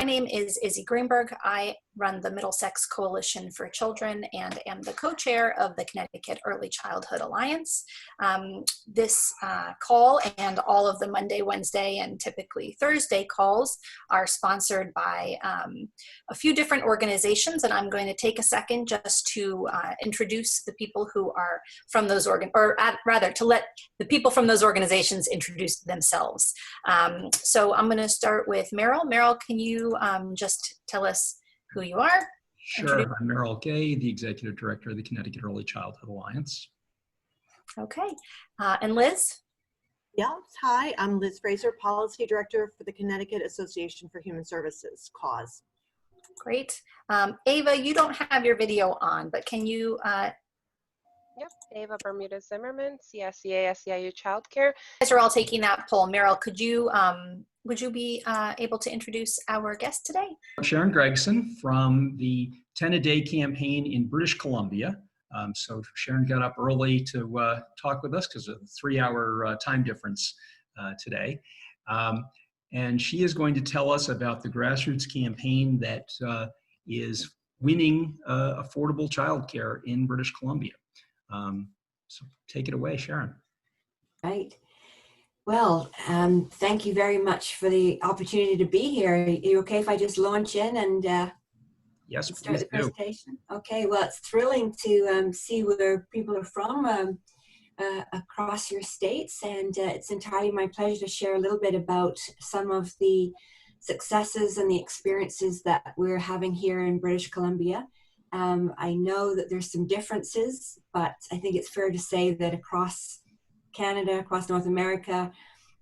name is Izzy Greenberg. I run the Middlesex Coalition for Children and am the co-chair of the Connecticut Early Childhood Alliance. This call and all of the Monday, Wednesday, and typically Thursday calls are sponsored by a few different organizations, and I'm going to take a second just to introduce the people who are from those to let the people from those organizations introduce themselves. So I'm going to start with Merrill. Merrill, can you just tell us who you are? Sure. I'm Merrill Gay, the Executive Director of the Connecticut Early Childhood Alliance. Okay. And Liz? Yeah, hi, I'm Liz Fraser, Policy Director for the Connecticut Association for Human Services, CAUSE. Great. Ava, you don't have your video on, but can you... Yep, Ava Bermuda-Zimmerman, CSEA, SEIU Childcare. You guys are all taking that poll. Merrill, could you, would you be able to introduce our guest today? Sharon Gregson from the 10-A-Day campaign in British Columbia. So Sharon got up early to talk with us because of the 3-hour time difference today. And she is going to tell us about the grassroots campaign that is winning affordable childcare in British Columbia. So take it away, Sharon. Right. Well, thank you very much for the opportunity to be here. Are you okay if I just launch in and yes, start the please do. presentation? Okay, well, it's thrilling to see where people are from across your states, and it's entirely my pleasure to share a little bit about some of the successes and the experiences that we're having here in British Columbia. I know that there's some differences, but I think it's fair to say that across Canada, across North America,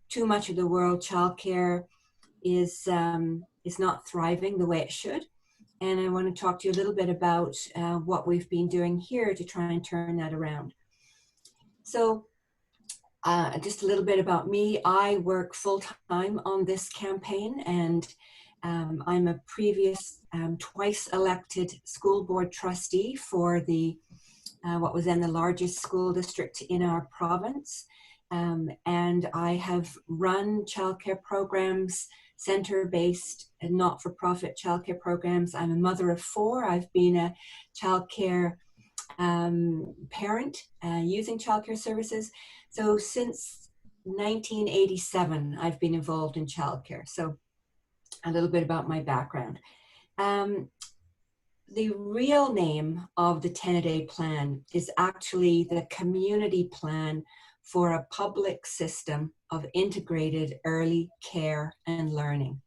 too much of the world, childcare is not thriving the way it should. And I want to talk to you a little bit about what we've been doing here to try and turn that around. So just a little bit about me. I work full-time on this campaign, and I'm a previous twice elected school board trustee for the what was then the largest school district in our province. And I have run childcare programs, center-based and not-for-profit childcare programs. I'm a mother of 4. I've been a childcare parent using childcare services. So since 1987, I've been involved in childcare. So a little bit about my background. The real name of the 10-A-Day plan is actually the Community Plan for a Public System of Integrated Early Care and Learning.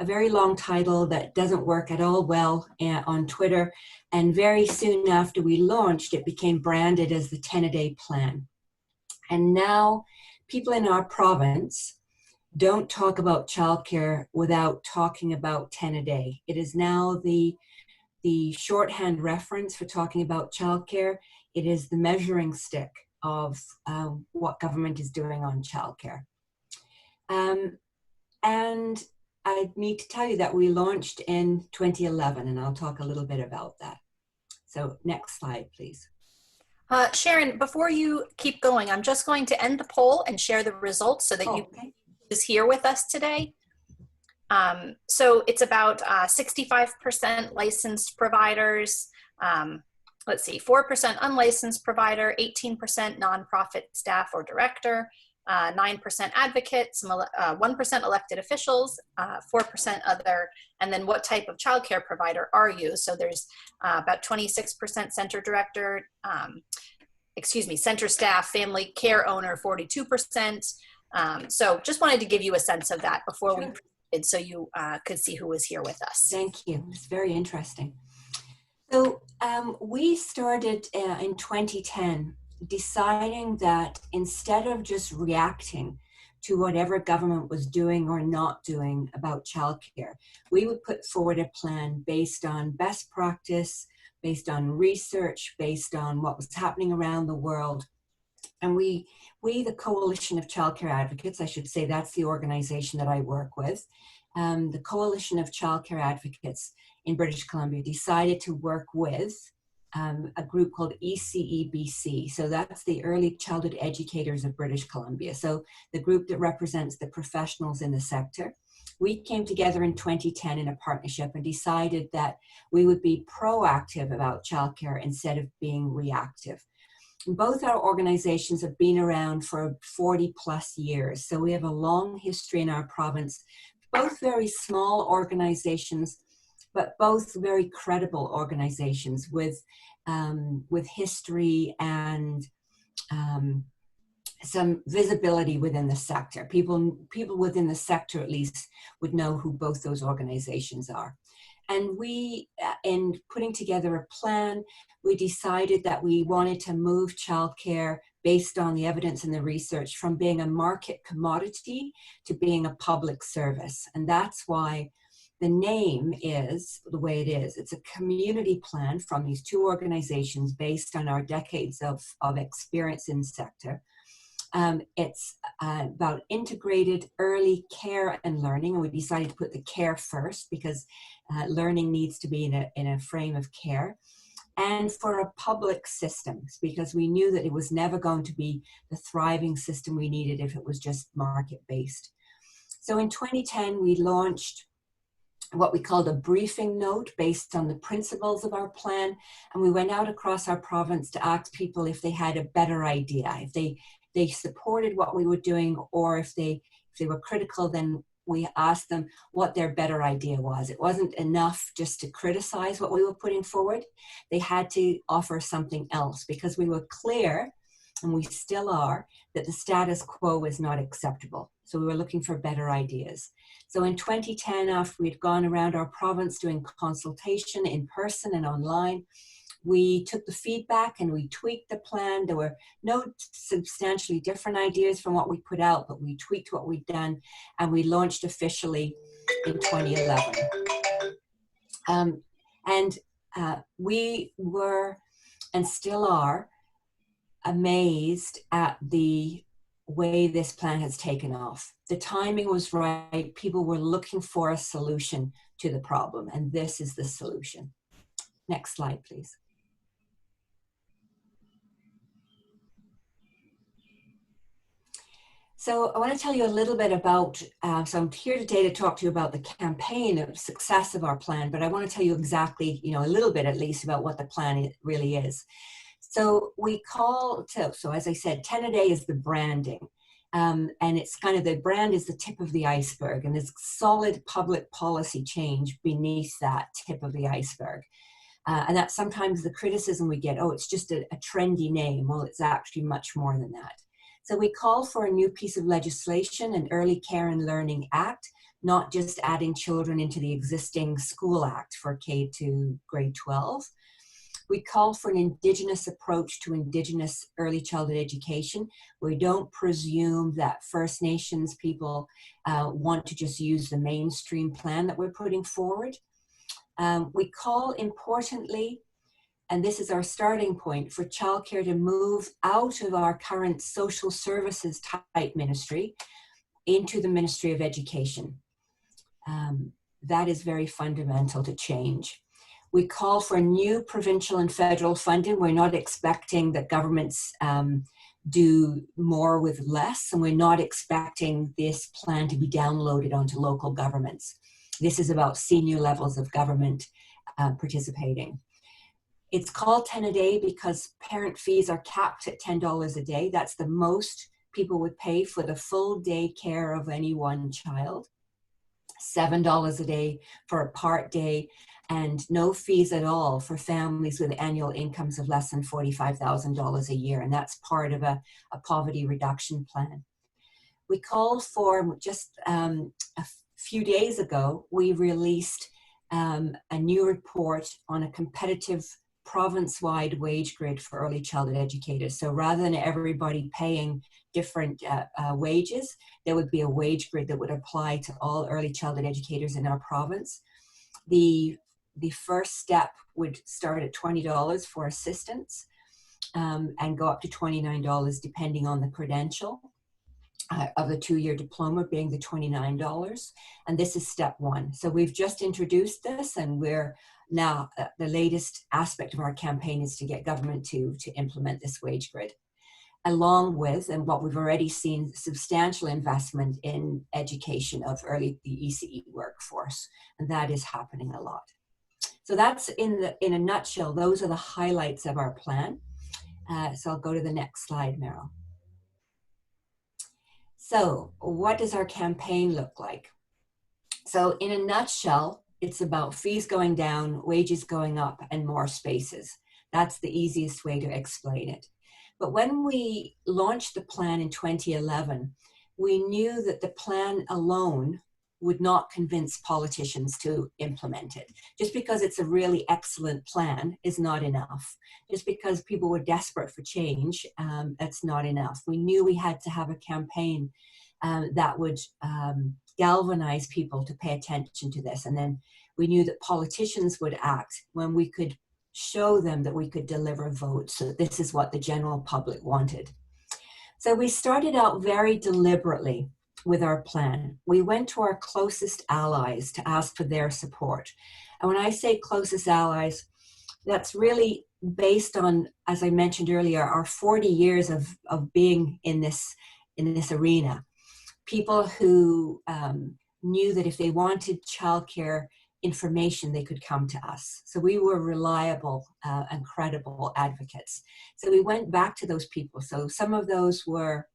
A very long title that doesn't work at all well on Twitter, and very soon after we launched, it became branded as the 10-A-Day plan. And now people in our province don't talk about childcare without talking about 10-A-Day. It is now the shorthand reference for talking about childcare. It is the measuring stick of what government is doing on childcare. And I need to tell you that we launched in 2011, and I'll talk a little bit about that. So next slide, please. Sharon, before you keep going, I'm just going to end the poll and share the results so that you is here with us today. So it's about 65% licensed providers, let's see, 4% unlicensed provider, 18% nonprofit staff or director, 9% advocates, 1% elected officials, 4% other, and then what type of childcare provider are you? So there's about 26% center director, center staff, family care owner, 42%. So just wanted to give you a sense of that before we proceeded so you could see who was here with us. Thank you. It's very interesting. So we started in 2010 deciding that instead of just reacting to whatever government was doing or not doing about childcare, we would put forward a plan based on best practice, based on research, based on what was happening around the world. And we, the Coalition of Childcare Advocates, I should say that's the organization that I work with, the Coalition of Childcare Advocates in British Columbia decided to work with a group called ECEBC. So that's the Early Childhood Educators of British Columbia. So the group that represents the professionals in the sector. we came together in 2010 in a partnership and decided that we would be proactive about childcare instead of being reactive. Both our organizations have been around for 40 plus years, so we have a long history in our province, both very small organizations, but both very credible organizations with history and some visibility within the sector. People within the sector at least would know who both those organizations are. And we, in putting together a plan, we decided that we wanted to move childcare based on the evidence and the research from being a market commodity to being a public service. And that's why the name is the way it is. It's a community plan from these two organizations based on our decades of experience in the sector. It's about integrated early care and learning, and we decided to put the care first because learning needs to be in a frame of care, and for a public system because we knew that it was never going to be the thriving system we needed if it was just market-based. So in 2010, we launched what we called a briefing note based on the principles of our plan, and we went out across our province to ask people if they had a better idea, if they supported what we were doing, or if they were critical, then we asked them what their better idea was. It wasn't enough just to criticize what we were putting forward. They had to offer something else because we were clear, and we still are, that the status quo is not acceptable. So we were looking for better ideas. So in 2010, after we'd gone around our province doing consultation in person and online, we took the feedback and we tweaked the plan. There were no substantially different ideas from what we put out, but we tweaked what we'd done, and we launched officially in 2011. We were, and still are, amazed at the way this plan has taken off. The timing was right. People were looking for a solution to the problem, and this is the solution. Next slide, please. So I want to tell you a little bit about, so I'm here today to talk to you about the campaign of success of our plan, but I want to tell you exactly, a little bit at least about what the plan really is. So we so as I said, 10 a day is the branding. And it's kind of, the brand is the tip of the iceberg, and there's solid public policy change beneath that tip of the iceberg. And that's sometimes the criticism we get, oh, it's just a trendy name. Well, it's actually much more than that. So we call for a new piece of legislation, an Early Care and Learning Act, not just adding children into the existing School Act for K to grade 12. We call for an Indigenous approach to Indigenous early childhood education. We don't presume that First Nations people want to just use the mainstream plan that we're putting forward. We call, importantly, and this is our starting point, for childcare to move out of our current social services type ministry into the Ministry of Education. That is very fundamental to change. We call for new provincial and federal funding. We're not expecting that governments do more with less, and we're not expecting this plan to be downloaded onto local governments. This is about senior levels of government participating. It's called 10 a day because parent fees are capped at $10 a day. That's the most people would pay for the full day care of any one child. $7 a day for a part day, and no fees at all for families with annual incomes of less than $45,000 a year. And that's part of a poverty reduction plan. We call for, just a few days ago, we released a new report on a competitive province-wide wage grid for early childhood educators. So rather than everybody paying different wages, there would be a wage grid that would apply to all early childhood educators in our province. The first step would start at $20 for assistants and go up to $29 depending on the credential of the 2-year diploma being the $29. And this is step one. So we've just introduced this, and we're now, the latest aspect of our campaign is to get government to implement this wage grid. along with, and what we've already seen, substantial investment in education of the ECE workforce. And that is happening a lot. So that's in a nutshell, those are the highlights of our plan. So I'll go to the next slide, Meryl. So what does our campaign look like? So in a nutshell, it's about fees going down, wages going up, and more spaces. That's the easiest way to explain it. But when we launched the plan in 2011, we knew that the plan alone would not convince politicians to implement it. Just because it's a really excellent plan is not enough. Just because people were desperate for change, that's not enough. We knew we had to have a campaign that would galvanize people to pay attention to this. And then we knew that politicians would act when we could show them that we could deliver votes. So this is what the general public wanted. So we started out very deliberately with our plan. We went to our closest allies to ask for their support. And when I say closest allies, that's really based on, as I mentioned earlier, our 40 years of being in this arena. People who knew that if they wanted childcare information, they could come to us. So we were reliable and credible advocates. So we went back to those people. So some of those were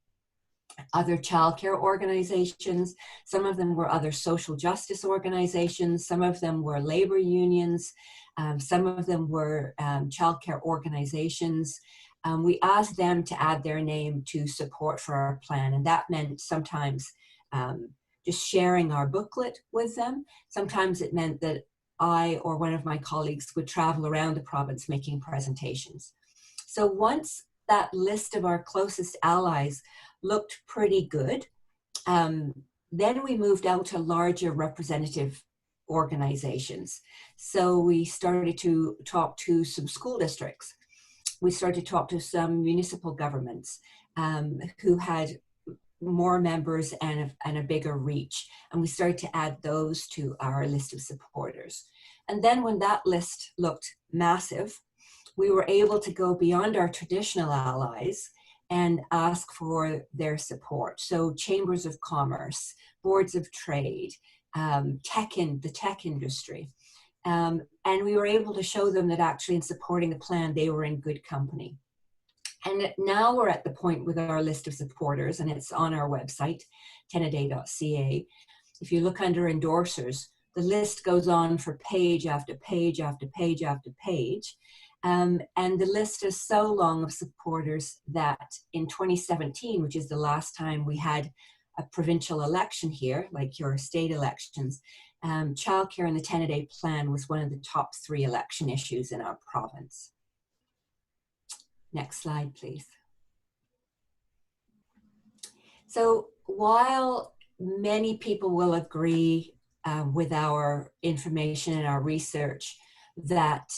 other childcare organizations, some of them were other social justice organizations, some of them were labor unions, some of them were childcare organizations. We asked them to add their name to support for our plan, and that meant sometimes just sharing our booklet with them. Sometimes it meant that I or one of my colleagues would travel around the province making presentations. So once that list of our closest allies looked pretty good, then we moved out to larger representative organizations. So we started to talk to some school districts. We started to talk to some municipal governments who had more members and a bigger reach. And we started to add those to our list of supporters. And then when that list looked massive, we were able to go beyond our traditional allies and ask for their support. So chambers of commerce, boards of trade, the tech industry. And we were able to show them that actually in supporting the plan, they were in good company. And now we're at the point with our list of supporters, and it's on our website, tenaday.ca. If you look under endorsers, the list goes on for page after page after page after page. And the list is so long of supporters that in 2017, which is the last time we had a provincial election here, like your state elections, childcare and the Tenaday plan was one of the top 3 election issues in our province. Next slide, please. So while many people will agree with our information and our research that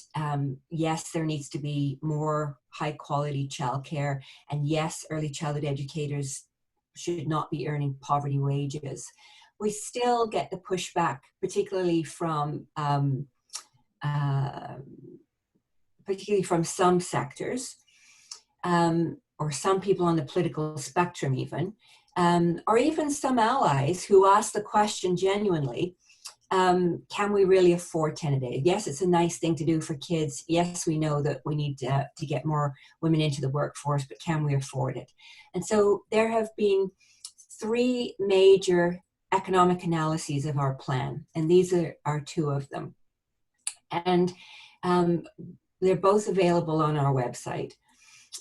yes, there needs to be more high quality childcare, and yes, early childhood educators should not be earning poverty wages, we still get the pushback, particularly from some sectors, or some people on the political spectrum even, or even some allies who ask the question genuinely, can we really afford Tenaday? Yes, it's a nice thing to do for kids. Yes, we know that we need to get more women into the workforce, but can we afford it? And so there have been 3 major economic analyses of our plan, and these are 2 of them. And they're both available on our website.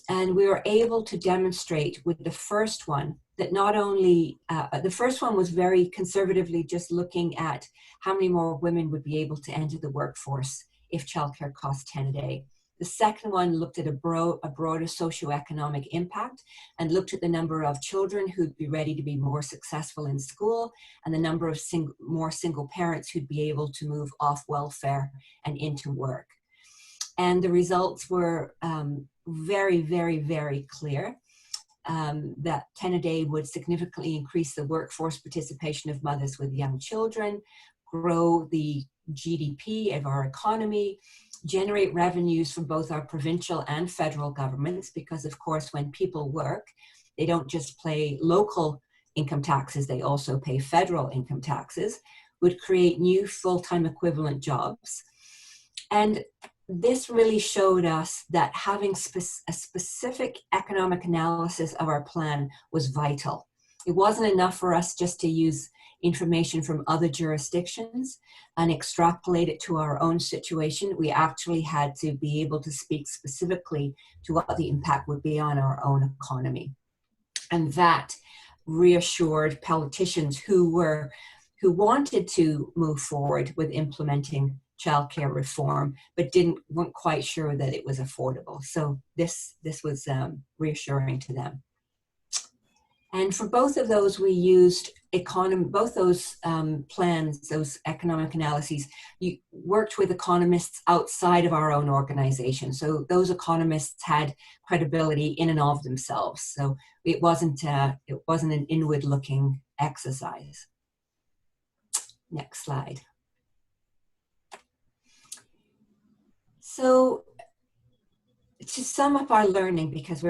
And we were able to demonstrate with the first one that not only, the first one was very conservatively just looking at how many more women would be able to enter the workforce if childcare cost 10 a day. The second one looked at a broader socioeconomic impact and looked at the number of children who'd be ready to be more successful in school and the number of more single parents who'd be able to move off welfare and into work. And the results were very, very, very clear that Tenaday would significantly increase the workforce participation of mothers with young children, grow the GDP of our economy, generate revenues from both our provincial and federal governments, because of course when people work, they don't just pay local income taxes, they also pay federal income taxes, would create new full-time equivalent jobs. And this really showed us that having a specific economic analysis of our plan was vital. It wasn't enough for us just to use information from other jurisdictions and extrapolate it to our own situation. We actually had to be able to speak specifically to what the impact would be on our own economy. And that reassured politicians who wanted to move forward with implementing childcare reform, but weren't quite sure that it was affordable. So this was reassuring to them. And for both of those, we used both those plans, those economic analyses, worked with economists outside of our own organization. So those economists had credibility in and of themselves. So it wasn't an inward-looking exercise. Next slide. So to sum up our learning, because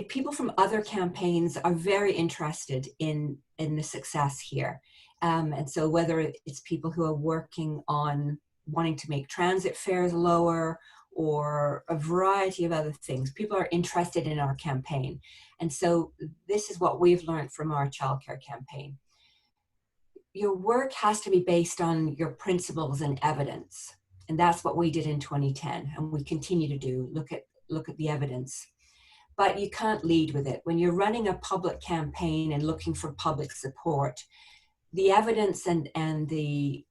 people from other campaigns are very interested in the success here. And so whether it's people who are working on wanting to make transit fares lower or a variety of other things, people are interested in our campaign. And so this is what we've learned from our childcare campaign. Your work has to be based on your principles and evidence. And that's what we did in 2010, and we continue to do, look at the evidence. But you can't lead with it. When you're running a public campaign and looking for public support, the evidence and the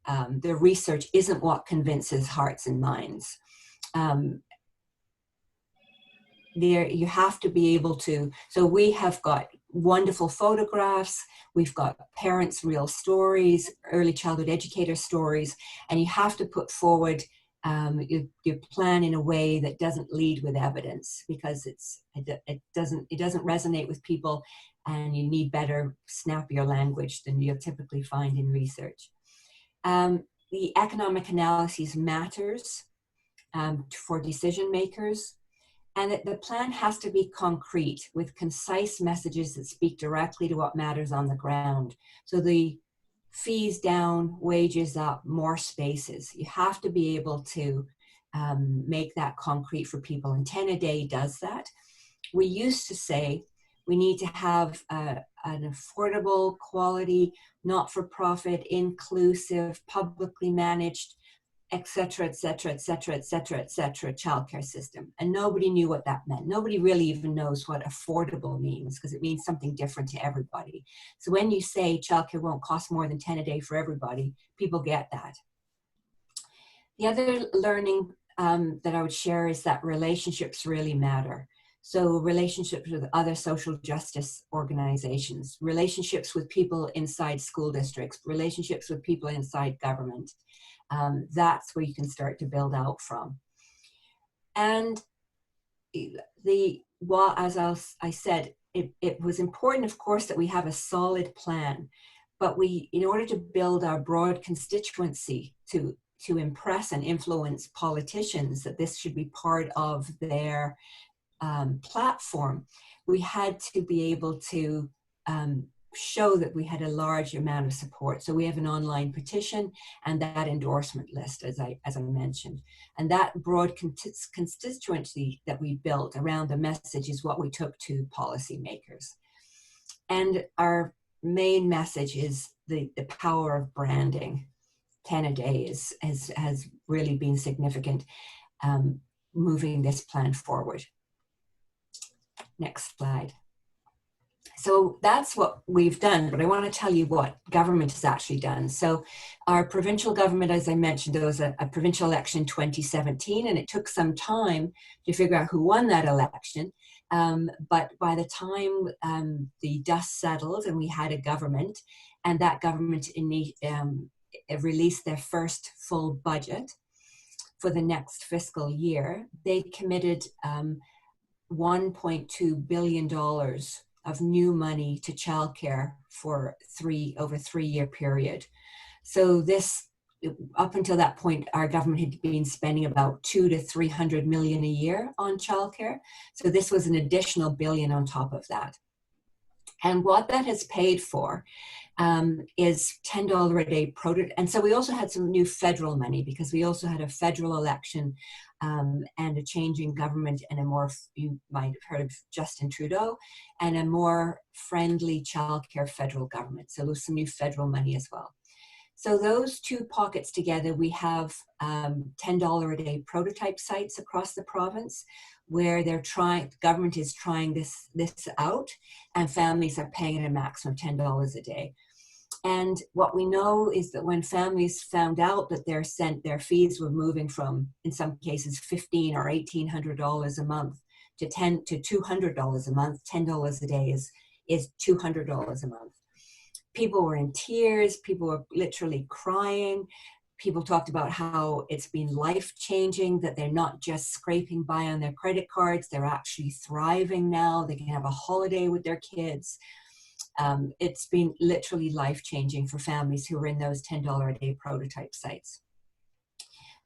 research isn't what convinces hearts and minds. You have to be able to, so we have got wonderful photographs, we've got parents' real stories, early childhood educator stories, and you have to put forward your plan in a way that doesn't lead with evidence, because it doesn't resonate with people, and you need better, snappier language than you'll typically find in research. The economic analysis matters for decision makers. And that the plan has to be concrete with concise messages that speak directly to what matters on the ground. So the fees down, wages up, more spaces. You have to be able to make that concrete for people. And 10 a day does that. We used to say we need to have an affordable, quality, not-for-profit, inclusive, publicly managed, et cetera, et cetera, et cetera, et cetera, et cetera, childcare system. And nobody knew what that meant. Nobody really even knows what affordable means, because it means something different to everybody. So when you say childcare won't cost more than 10 a day for everybody, people get that. The other learning that I would share is that relationships really matter. So relationships with other social justice organizations, relationships with people inside school districts, relationships with people inside government. That's where you can start to build out from. And as I said, it was important, of course, that we have a solid plan, but in order to build our broad constituency to impress and influence politicians that this should be part of their platform, we had to be able to show that we had a large amount of support. So we have an online petition and that endorsement list, as I mentioned. And that broad constituency that we built around the message is what we took to policymakers. And our main message is the power of branding. 10 a day has really been significant moving this plan forward. Next slide. So that's what we've done, but I want to tell you what government has actually done. So our provincial government, as I mentioned, there was a provincial election in 2017, and it took some time to figure out who won that election. But by the time the dust settled and we had a government, and that government released their first full budget for the next fiscal year, they committed $1.2 billion of new money to childcare for over 3-year period. So this up until that point, our government had been spending about 200 to 300 million a year on childcare. So this was an additional billion on top of that. And what that has paid for is $10 a day and so we also had some new federal money, because we also had a federal election and a change in government, and a more, you might have heard of Justin Trudeau, and a more friendly childcare federal government. So there's some new federal money as well. So those two pockets together, we have $10 a day prototype sites across the province, where the government is trying this out, and families are paying at a maximum of $10 a day. And what we know is that when families found out that their fees were moving from, in some cases, $1,500 or $1,800 a month to $200 a month, $10 a day is $200 a month. People were in tears. People were literally crying. People talked about how it's been life-changing, that they're not just scraping by on their credit cards, they're actually thriving now. They can have a holiday with their kids. It's been literally life-changing for families who are in those $10 a day prototype sites.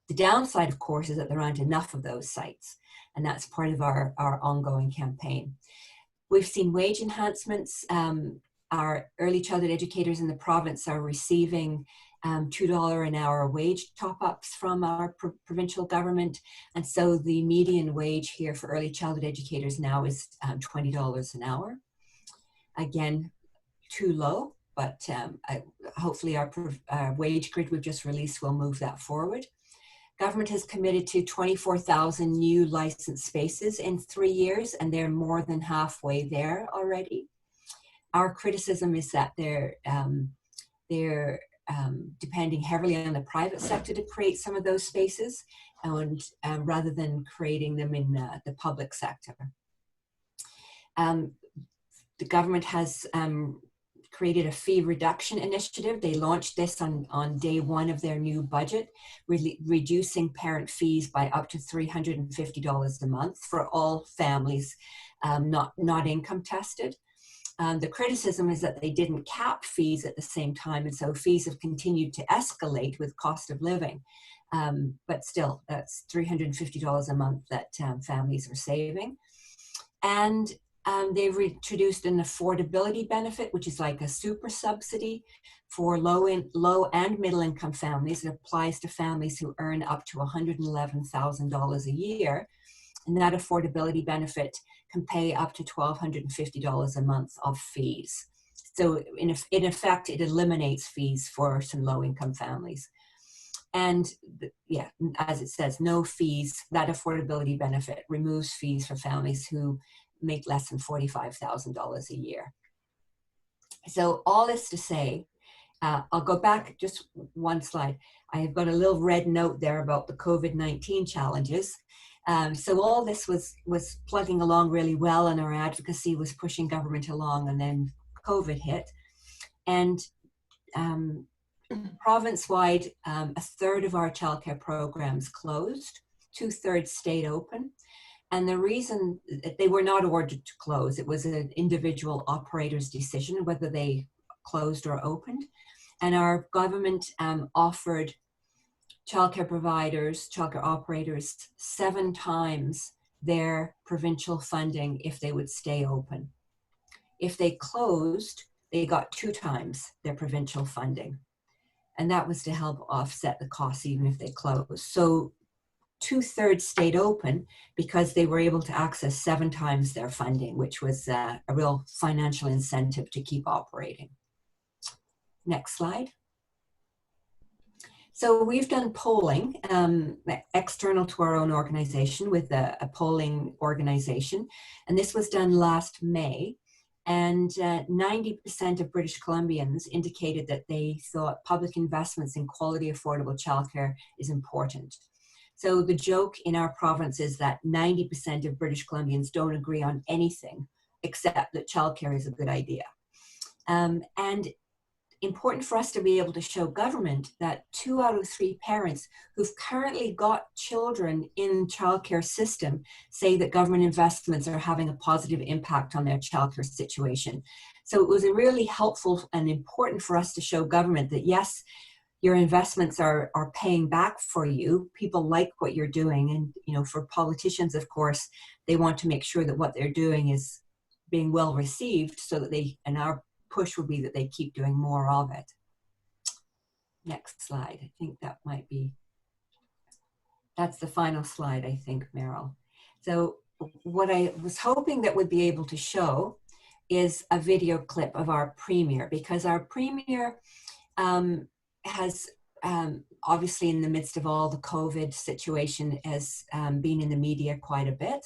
The downside, of course, is that there aren't enough of those sites, and that's part of our ongoing campaign. We've seen wage enhancements. Our early childhood educators in the province are receiving $2 an hour wage top-ups from our provincial government. And so the median wage here for early childhood educators now is $20 an hour. Again, too low, but hopefully our wage grid we've just released will move that forward. Government has committed to 24,000 new licensed spaces in 3 years, and they're more than halfway there already. Our criticism is that they're depending heavily on the private sector to create some of those spaces, and rather than creating them in the public sector. The government has created a fee reduction initiative. They launched this on day one of their new budget, reducing parent fees by up to $350 a month for all families not income tested. The criticism is that they didn't cap fees at the same time, and so fees have continued to escalate with cost of living. But still, that's $350 a month that families are saving. And they've introduced an affordability benefit, which is like a super subsidy for low and middle income families. It applies to families who earn up to $111,000 a year. And that affordability benefit can pay up to $1,250 a month of fees. So in effect, it eliminates fees for some low-income families. And yeah, as it says, no fees. That affordability benefit removes fees for families who make less than $45,000 a year. So all this to say, I'll go back just one slide. I have got a little red note there about the COVID-19 challenges. So all this was plugging along really well, and our advocacy was pushing government along, and then COVID hit. And province-wide, a third of our childcare programs closed, 2/3 stayed open. And the reason they were not ordered to close, it was an individual operator's decision whether they closed or opened. And our government offered childcare providers, childcare operators 7 times their provincial funding if they would stay open. If they closed, they got 2 times their provincial funding. And that was to help offset the costs even if they closed. So 2/3 stayed open because they were able to access 7 times their funding, which was a real financial incentive to keep operating. Next slide. So we've done polling external to our own organization with a polling organization, and this was done last May. And 90% of British Columbians indicated that they thought public investments in quality, affordable childcare is important. So the joke in our province is that 90% of British Columbians don't agree on anything except that childcare is a good idea. And important for us to be able to show government that 2 out of 3 parents who've currently got children in childcare system say that government investments are having a positive impact on their childcare situation. So it was really helpful and important for us to show government that yes, your investments are paying back for you. People like what you're doing. And, you know, for politicians, of course, they want to make sure that what they're doing is being well received so that and our push would be that they keep doing more of it. Next slide. I think that might be, that's the final slide, I think, Meryl. So what I was hoping that we'd be able to show is a video clip of our premier, because our premier has obviously, in the midst of all the COVID situation, has been in the media quite a bit.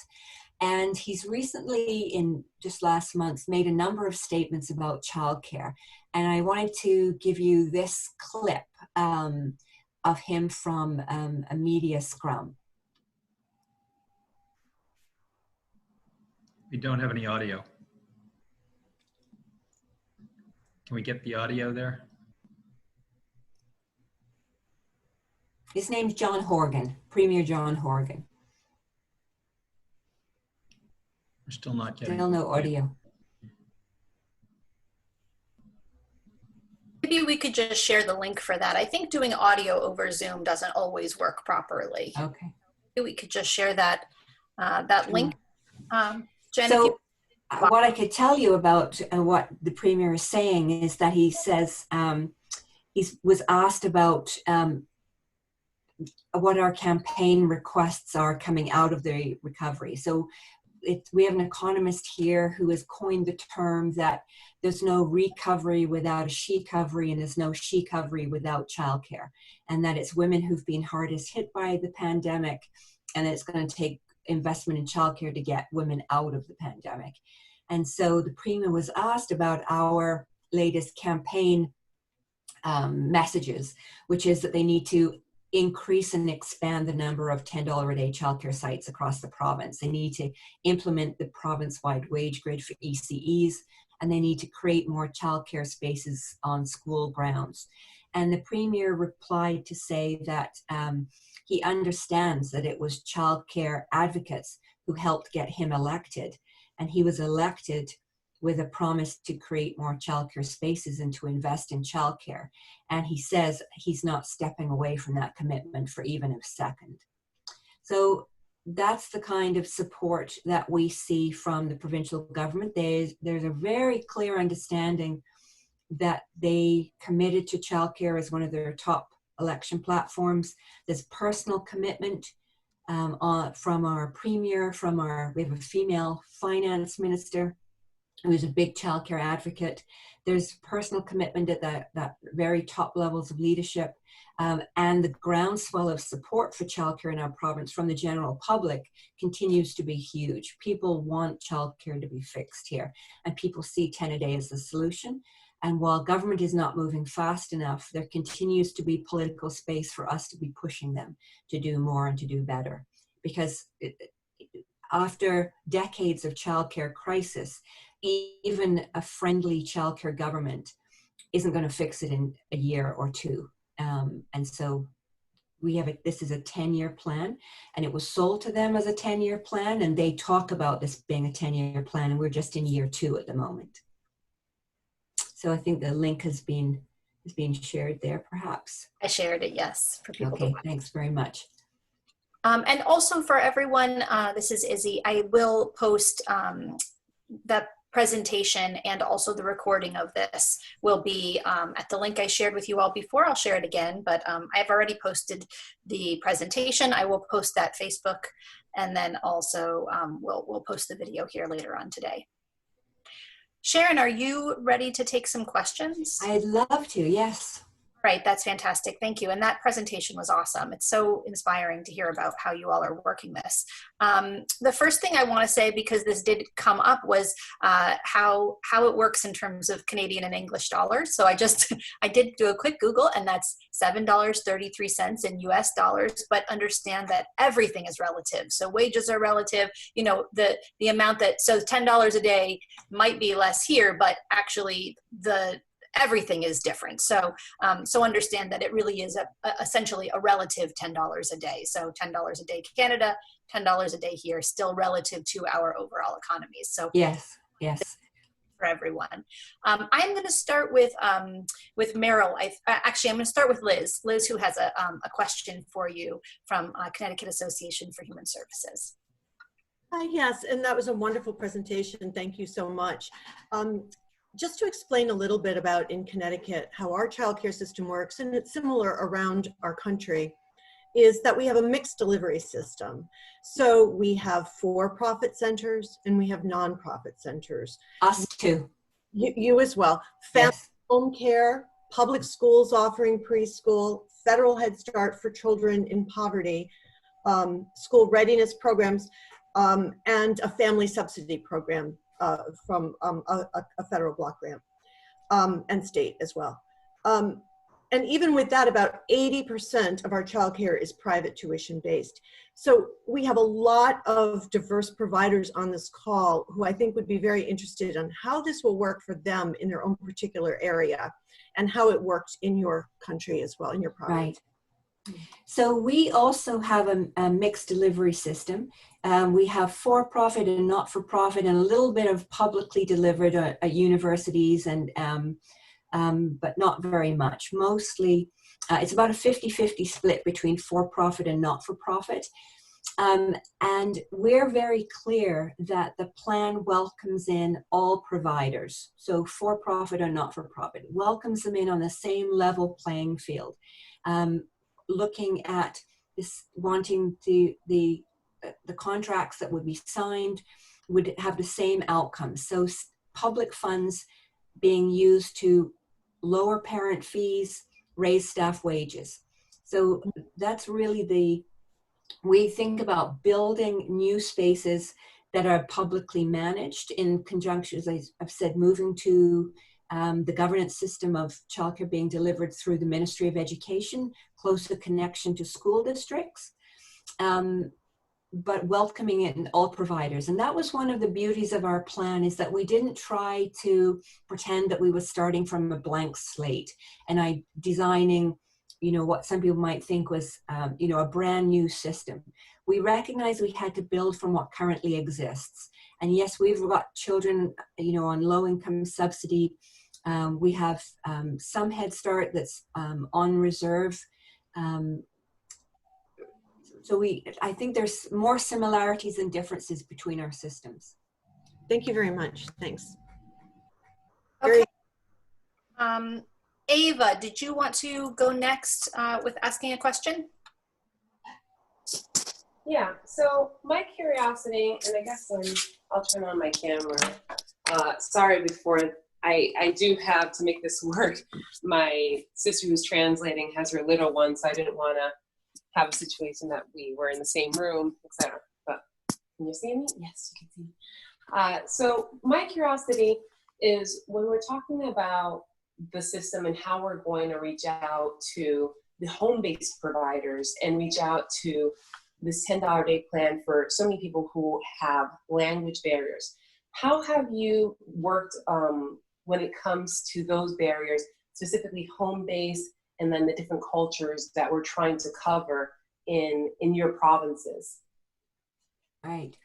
And he's recently, in just last month, made a number of statements about childcare. And I wanted to give you this clip of him from a media scrum. We don't have any audio. Can we get the audio there? His name's John Horgan, Premier John Horgan. We're still not getting. Still no audio. Maybe we could just share the link for that. I think doing audio over Zoom doesn't always work properly. Okay. Maybe we could just share that that link. Jen, so what I could tell you about what the Premier is saying is that he says he was asked about what our campaign requests are coming out of the recovery. So we have an economist here who has coined the term that there's no recovery without a she-covery, and there's no she-covery without childcare, and that it's women who've been hardest hit by the pandemic, and it's going to take investment in childcare to get women out of the pandemic. And so the Premier was asked about our latest campaign messages, which is that they need to increase and expand the number of $10 a day childcare sites across the province. They need to implement the province-wide wage grid for ECEs, and they need to create more childcare spaces on school grounds. And the Premier replied to say that he understands that it was childcare advocates who helped get him elected, and he was elected with a promise to create more childcare spaces and to invest in childcare. And he says he's not stepping away from that commitment for even a second. So that's the kind of support that we see from the provincial government. There's a very clear understanding that they committed to childcare as one of their top election platforms. There's personal commitment from our Premier, we have a female finance minister who's a big childcare advocate. There's personal commitment at that very top levels of leadership, and the groundswell of support for childcare in our province from the general public continues to be huge. People want childcare to be fixed here, and people see 10 a day as the solution. And while government is not moving fast enough, there continues to be political space for us to be pushing them to do more and to do better. Because after decades of childcare crisis, even a friendly childcare government isn't going to fix it in a year or two. And so this is a 10-year plan, and it was sold to them as a 10-year plan, and they talk about this being a 10-year plan, and we're just in year 2 at the moment. So I think the link is being shared there, perhaps. I shared it, yes, for people to Okay, watch. thanks very much. And also for everyone, this is Izzy. I will post the presentation, and also the recording of this will be at the link I shared with you all before. I'll share it again, but I've already posted the presentation. I will post that Facebook, and then also we'll post the video here later on today. Sharon, are you ready to take some questions? I'd love to, yes. Right, that's fantastic. Thank you. And that presentation was awesome. It's so inspiring to hear about how you all are working this. The first thing I want to say, because this did come up, was how it works in terms of Canadian and English dollars. So I did do a quick Google, and that's $7.33 in US dollars, but understand that everything is relative. So wages are relative, you know, the amount that, so $10 a day might be less here, but actually everything is different. So so understand that it really is essentially a relative $10 a day. So $10 a day Canada, $10 a day here, still relative to our overall economies. So yes. for everyone. I'm going to start with Meryl. Actually, I'm going to start with Liz. Liz, who has a question for you from Connecticut Association for Human Services. Hi, yes, and that was a wonderful presentation. Thank you so much. Just to explain a little bit about in Connecticut, how our childcare system works, and it's similar around our country, is that we have a mixed delivery system. So we have for-profit centers and we have nonprofit centers. Us too. You as well. Family Yes. home care, public schools offering preschool, federal Head Start for children in poverty, school readiness programs, and a family subsidy program from a federal block grant, and state as well. And even with that, about 80% of our childcare is private tuition based. So we have a lot of diverse providers on this call who I think would be very interested in how this will work for them in their own particular area and how it works in your country as well, in your province. Right. So we also have a mixed delivery system. We have for-profit and not-for-profit and a little bit of publicly delivered at universities and but not very much. Mostly, it's about a 50-50 split between for-profit and not-for-profit. And we're very clear that the plan welcomes in all providers. So for-profit or not-for-profit, welcomes them in on the same level playing field. Looking at this, wanting the contracts that would be signed would have the same outcomes. So public funds being used to lower parent fees, raise staff wages. So that's really we think about building new spaces that are publicly managed in conjunction, as I've said, moving to the governance system of childcare being delivered through the Ministry of Education, closer connection to school districts, but welcoming in all providers. And that was one of the beauties of our plan, is that we didn't try to pretend that we were starting from a blank slate and designing, what some people might think was, a brand new system. We recognized we had to build from what currently exists. And yes, we've got children, on low income subsidy. We have some Head Start that's on reserve. So I think there's more similarities than differences between our systems. Thank you very much. Thanks. Okay. Ava, did you want to go next with asking a question? Yeah, so my curiosity, and I guess I'll turn on my camera. Sorry, before I do have to make this work. My sister who's translating has her little one, so I didn't want to have a situation that we were in the same room, etc. But can you see me? Yes, you can see me. So my curiosity is, when we're talking about the system and how we're going to reach out to the home-based providers and reach out to this $10 a day plan for so many people who have language barriers, how have you worked when it comes to those barriers, specifically home-based, and then the different cultures that we're trying to cover in your provinces? Right.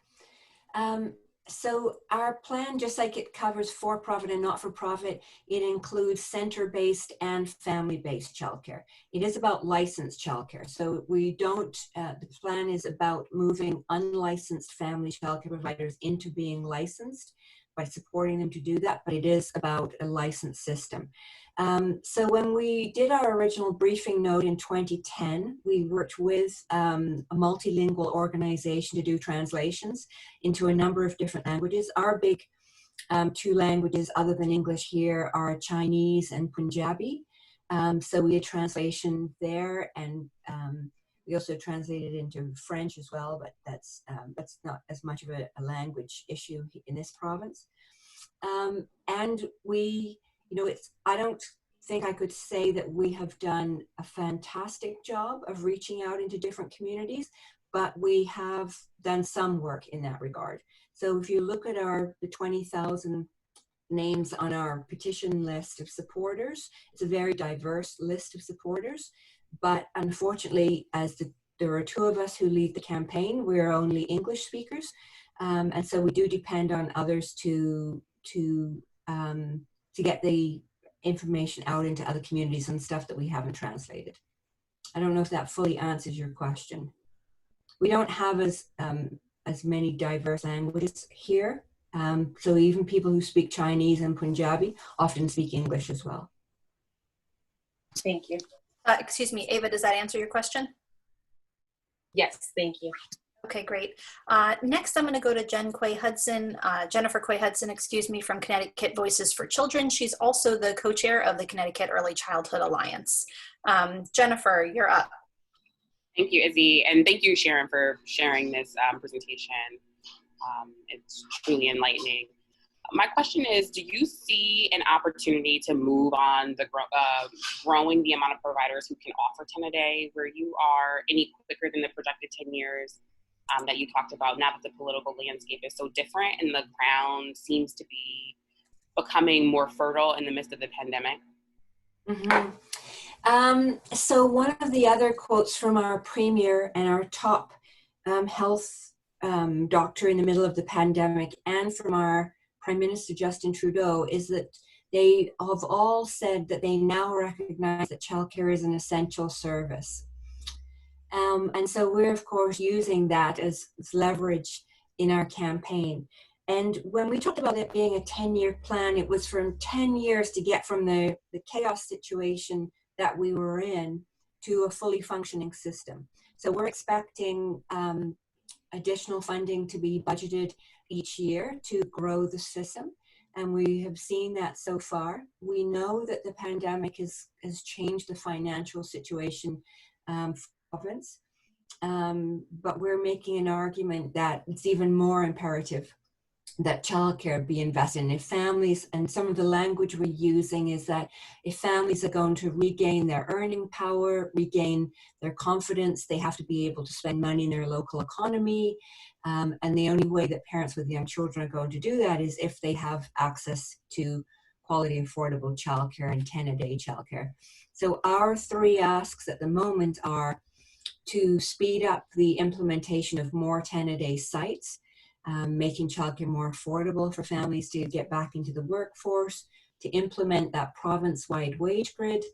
So our plan, just like it covers for-profit and not-for-profit, it includes center-based and family-based childcare. It is about licensed childcare. So we don't, the plan is about moving unlicensed family childcare providers into being licensed by supporting them to do that, but it is about a licensed system. So when we did our original briefing note in 2010, we worked with a multilingual organization to do translations into a number of different languages. Our big two languages other than English here are Chinese and Punjabi. So we did translation there, and we also translated into French as well, but that's not as much of a language issue in this province. And we, I don't think I could say that we have done a fantastic job of reaching out into different communities, but we have done some work in that regard. So if you look at the 20,000 names on our petition list of supporters, it's a very diverse list of supporters, but unfortunately, there are two of us who lead the campaign, we're only English speakers, and so we do depend on others to to get the information out into other communities and stuff that we haven't translated. I don't know if that fully answers your question. We don't have as many diverse languages here. So even people who speak Chinese and Punjabi often speak English as well. Thank you. Excuse me, Ava, does that answer your question? Yes, thank you. Okay, great. Next, I'm going to go to Jennifer Quay Hudson, excuse me, from Connecticut Voices for Children. She's also the co-chair of the Connecticut Early Childhood Alliance. Jennifer, you're up. Thank you, Izzy, and thank you, Sharon, for sharing this presentation. It's truly enlightening. My question is, do you see an opportunity to move on the growing the amount of providers who can offer 10 a day where you are any quicker than the projected 10 years that you talked about, now that the political landscape is so different and the ground seems to be becoming more fertile in the midst of the pandemic? Mm-hmm. So one of the other quotes from our premier and our top health doctor in the middle of the pandemic, and from our Prime Minister Justin Trudeau, is that they have all said that they now recognize that childcare is an essential service. And so we're, of course, using that as leverage in our campaign. And when we talked about it being a 10-year plan, it was from 10 years to get from the chaos situation that we were in to a fully functioning system. So we're expecting additional funding to be budgeted each year to grow the system. And we have seen that so far. We know that the pandemic has changed the financial situation for the province. But we're making an argument that it's even more imperative that childcare be invested in. If families, and some of the language we're using is that if families are going to regain their earning power, regain their confidence, they have to be able to spend money in their local economy. And the only way that parents with young children are going to do that is if they have access to quality, affordable childcare and 10-a-day childcare. So our three asks at the moment are to speed up the implementation of more 10-a-day sites, making childcare more affordable for families to get back into the workforce, to implement that province-wide wage grid,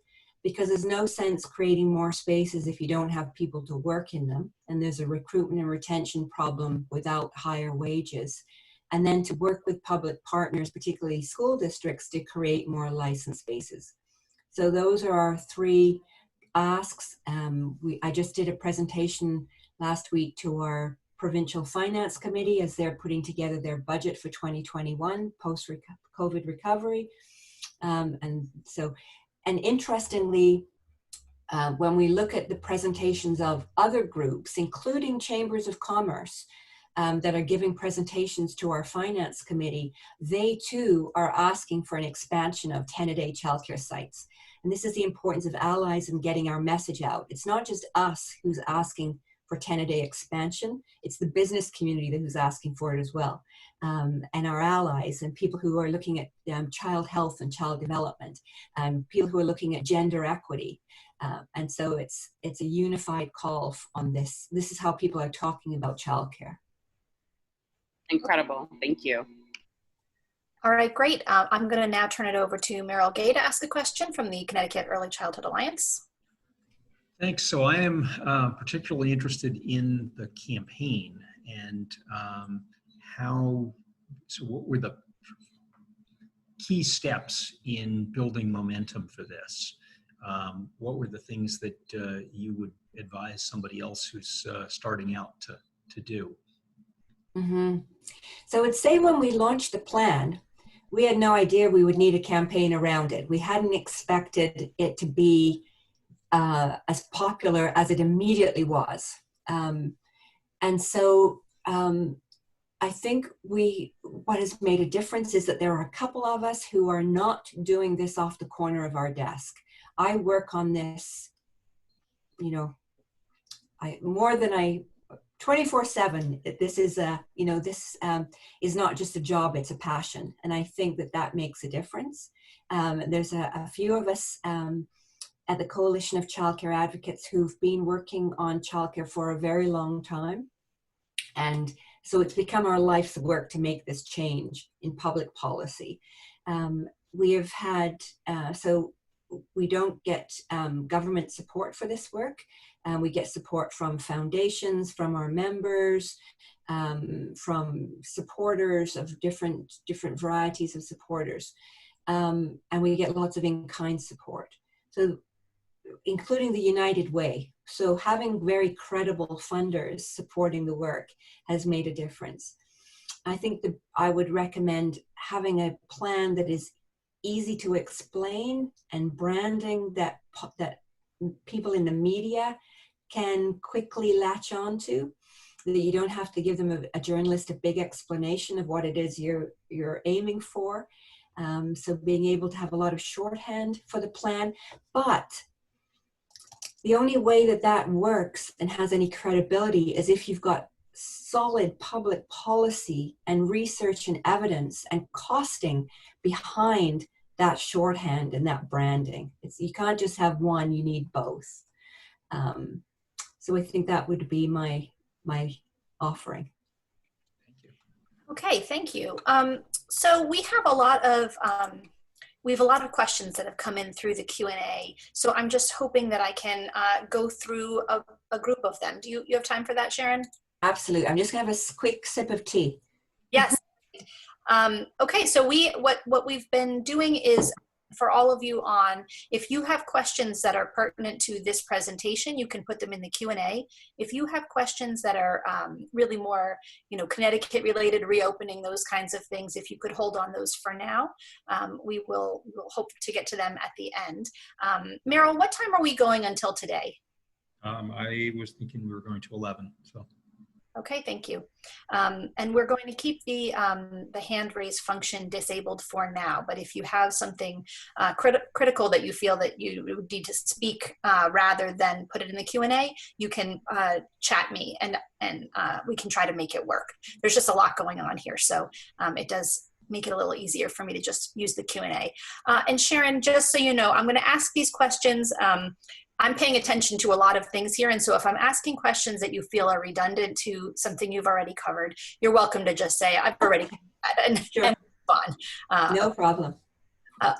because there's no sense creating more spaces if you don't have people to work in them, and there's a recruitment and retention problem without higher wages. And then to work with public partners, particularly school districts, to create more licensed spaces. So those are our three asks. I just did a presentation last week to our Provincial Finance Committee as they're putting together their budget for 2021 post-COVID recovery. And interestingly, when we look at the presentations of other groups, including chambers of commerce that are giving presentations to our finance committee, they too are asking for an expansion of 10-a-day childcare sites. And this is the importance of allies in getting our message out. It's not just us who's asking for 10-a-day expansion, it's the business community who's asking for it as well. And our allies and people who are looking at child health and child development, and people who are looking at gender equity. And so it's a unified call on this. This is how people are talking about childcare. Incredible, thank you. All right, great. I'm going to now turn it over to Meryl Gay to ask a question from the Connecticut Early Childhood Alliance. Thanks. So I am particularly interested in the campaign and what were the key steps in building momentum for this? What were the things that you would advise somebody else who's starting out to do? Mm-hmm. So I'd say when we launched the plan, we had no idea we would need a campaign around it. We hadn't expected it to be as popular as it immediately was. And so I think what has made a difference is that there are a couple of us who are not doing this off the corner of our desk. I work on this, 24/7. This is is not just a job, it's a passion. And I think that makes a difference. There's a few of us at the Coalition of Childcare Advocates who've been working on childcare for a very long time and So it's become our life's work to make this change in public policy. We have had, so we don't get government support for this work. We get support from foundations, from our members, from supporters of different varieties of supporters. And we get lots of in-kind support. So including the United Way. So having very credible funders supporting the work has made a difference. I think that I would recommend having a plan that is easy to explain and branding that people in the media can quickly latch on to, that you don't have to give them a journalist a big explanation of what it is you're aiming for. So being able to have a lot of shorthand for the plan, but the only way that that works and has any credibility is if you've got solid public policy and research and evidence and costing behind that shorthand and that branding. You can't just have one, you need both. So I think that would be my offering. Thank you. Okay, thank you. So we have a lot of questions that have come in through the Q&A. So I'm just hoping that I can go through a group of them. Do you have time for that, Sharon? Absolutely. I'm just gonna have a quick sip of tea. Yes. Okay, so what we've been doing is, for all of you on, if you have questions that are pertinent to this presentation, you can put them in the Q&A. If you have questions that are really more, Connecticut related, reopening, those kinds of things, if you could hold on those for now, we'll hope to get to them at the end. Meryl, what time are we going until today? I was thinking we were going to 11, so. Okay, thank you. And we're going to keep the hand raise function disabled for now, but if you have something critical that you feel that you need to speak rather than put it in the Q&A, you can chat me and we can try to make it work. There's just a lot going on here, so it does make it a little easier for me to just use the Q&A. And Sharon, just so you know, I'm going to ask these questions. I'm paying attention to a lot of things here, and so if I'm asking questions that you feel are redundant to something you've already covered, you're welcome to just say, I've already covered that, and move on. No problem.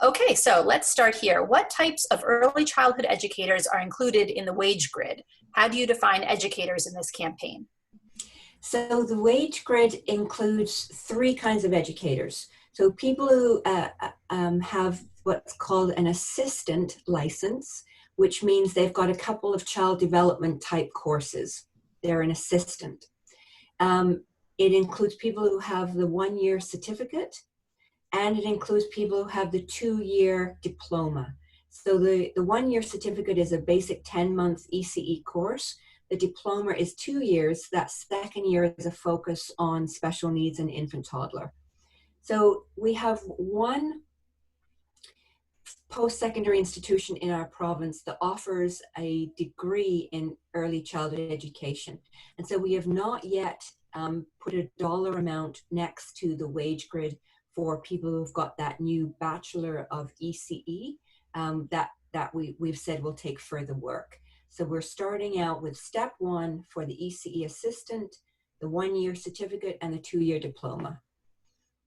Okay, so let's start here. What types of early childhood educators are included in the wage grid? How do you define educators in this campaign? So the wage grid includes three kinds of educators. So people who have what's called an assistant license, which means they've got a couple of child development type courses. They're an assistant. It includes people who have the 1-year certificate, and it includes people who have the 2-year diploma. So the 1-year certificate is a basic 10-month ECE course. The diploma is 2 years. That second year is a focus on special needs and infant toddler. So we have one post-secondary institution in our province that offers a degree in early childhood education. And so we have not yet put a dollar amount next to the wage grid for people who've got that new Bachelor of ECE that we've said will take further work. So we're starting out with step 1 for the ECE assistant, the 1-year certificate, and the 2-year diploma.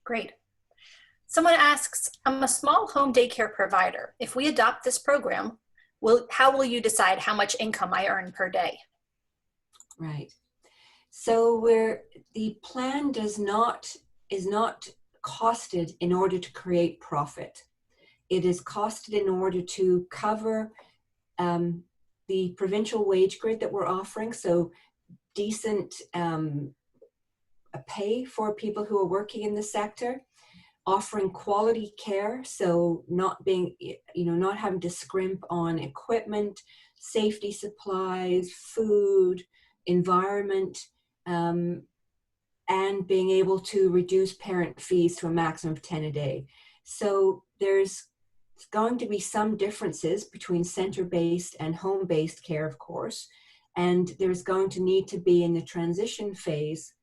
Great. Someone asks, I'm a small home daycare provider. If we adopt this program, how will you decide how much income I earn per day? Right. So the plan is not costed in order to create profit. It is costed in order to cover the provincial wage grid that we're offering. So decent pay for people who are working in the sector, offering quality care, so not having to scrimp on equipment, safety supplies, food, environment, and being able to reduce parent fees to a maximum of 10 a day. So there's going to be some differences between center-based and home-based care, of course, and there's going to need to be in the transition phase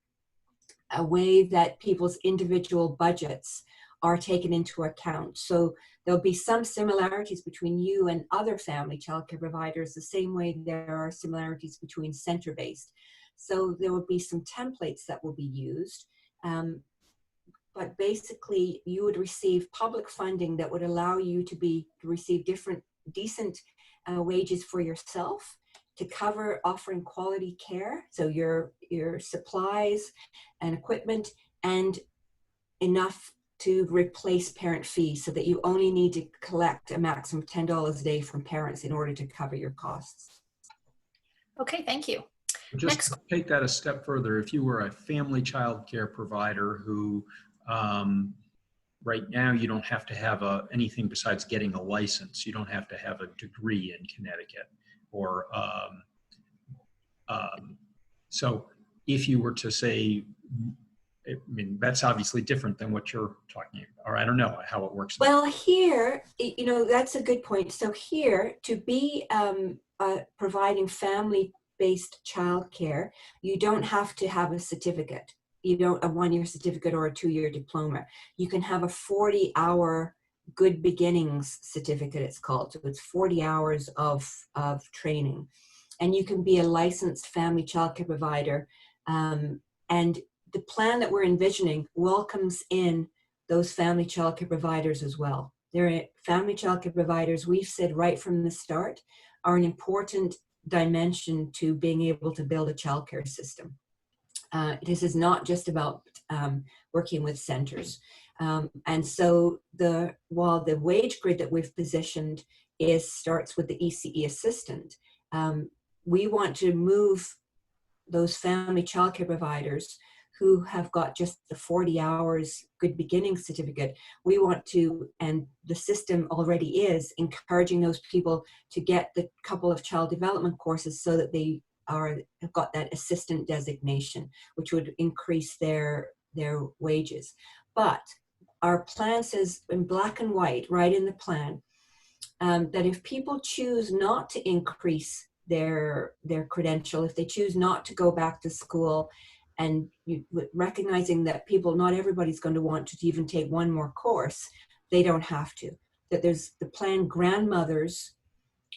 a way that people's individual budgets are taken into account. So there'll be some similarities between you and other family childcare providers, the same way there are similarities between center-based. So there will be some templates that will be used. But basically, you would receive public funding that would allow you to receive decent wages for yourself, to cover offering quality care, so your supplies and equipment, and enough to replace parent fees, so that you only need to collect a maximum of $10 a day from parents in order to cover your costs. Okay, thank you. Just Next. to take that a step further, if you were a family child care provider who right now you don't have to have anything besides getting a license. You don't have to have a degree in Connecticut. Or so if you were to say, I mean, that's obviously different than what you're talking about, or I don't know how it works. Well, here, you know, that's a good point. So here, to be providing family-based childcare, you don't have to have a certificate. You don't a 1-year certificate or a 2-year diploma. You can have a 40-hour Good Beginnings certificate, it's called. So it's 40 hours of training. And you can be a licensed family childcare provider. And the plan that we're envisioning welcomes in those family childcare providers as well. They're family childcare providers, we've said right from the start, are an important dimension to being able to build a childcare system. This is not just about working with centers. And so while the wage grid that we've positioned starts with the ECE assistant, we want to move those family childcare providers who have got just the 40 hours Good Beginnings certificate. We want to, and the system already is, encouraging those people to get the couple of child development courses so that they have got that assistant designation, which would increase their wages. But our plan says in black and white, right in the plan, that if people choose not to increase their credential, if they choose not to go back to school, and recognizing that not everybody's going to want to even take one more course, they don't have to. That there's the plan grandmothers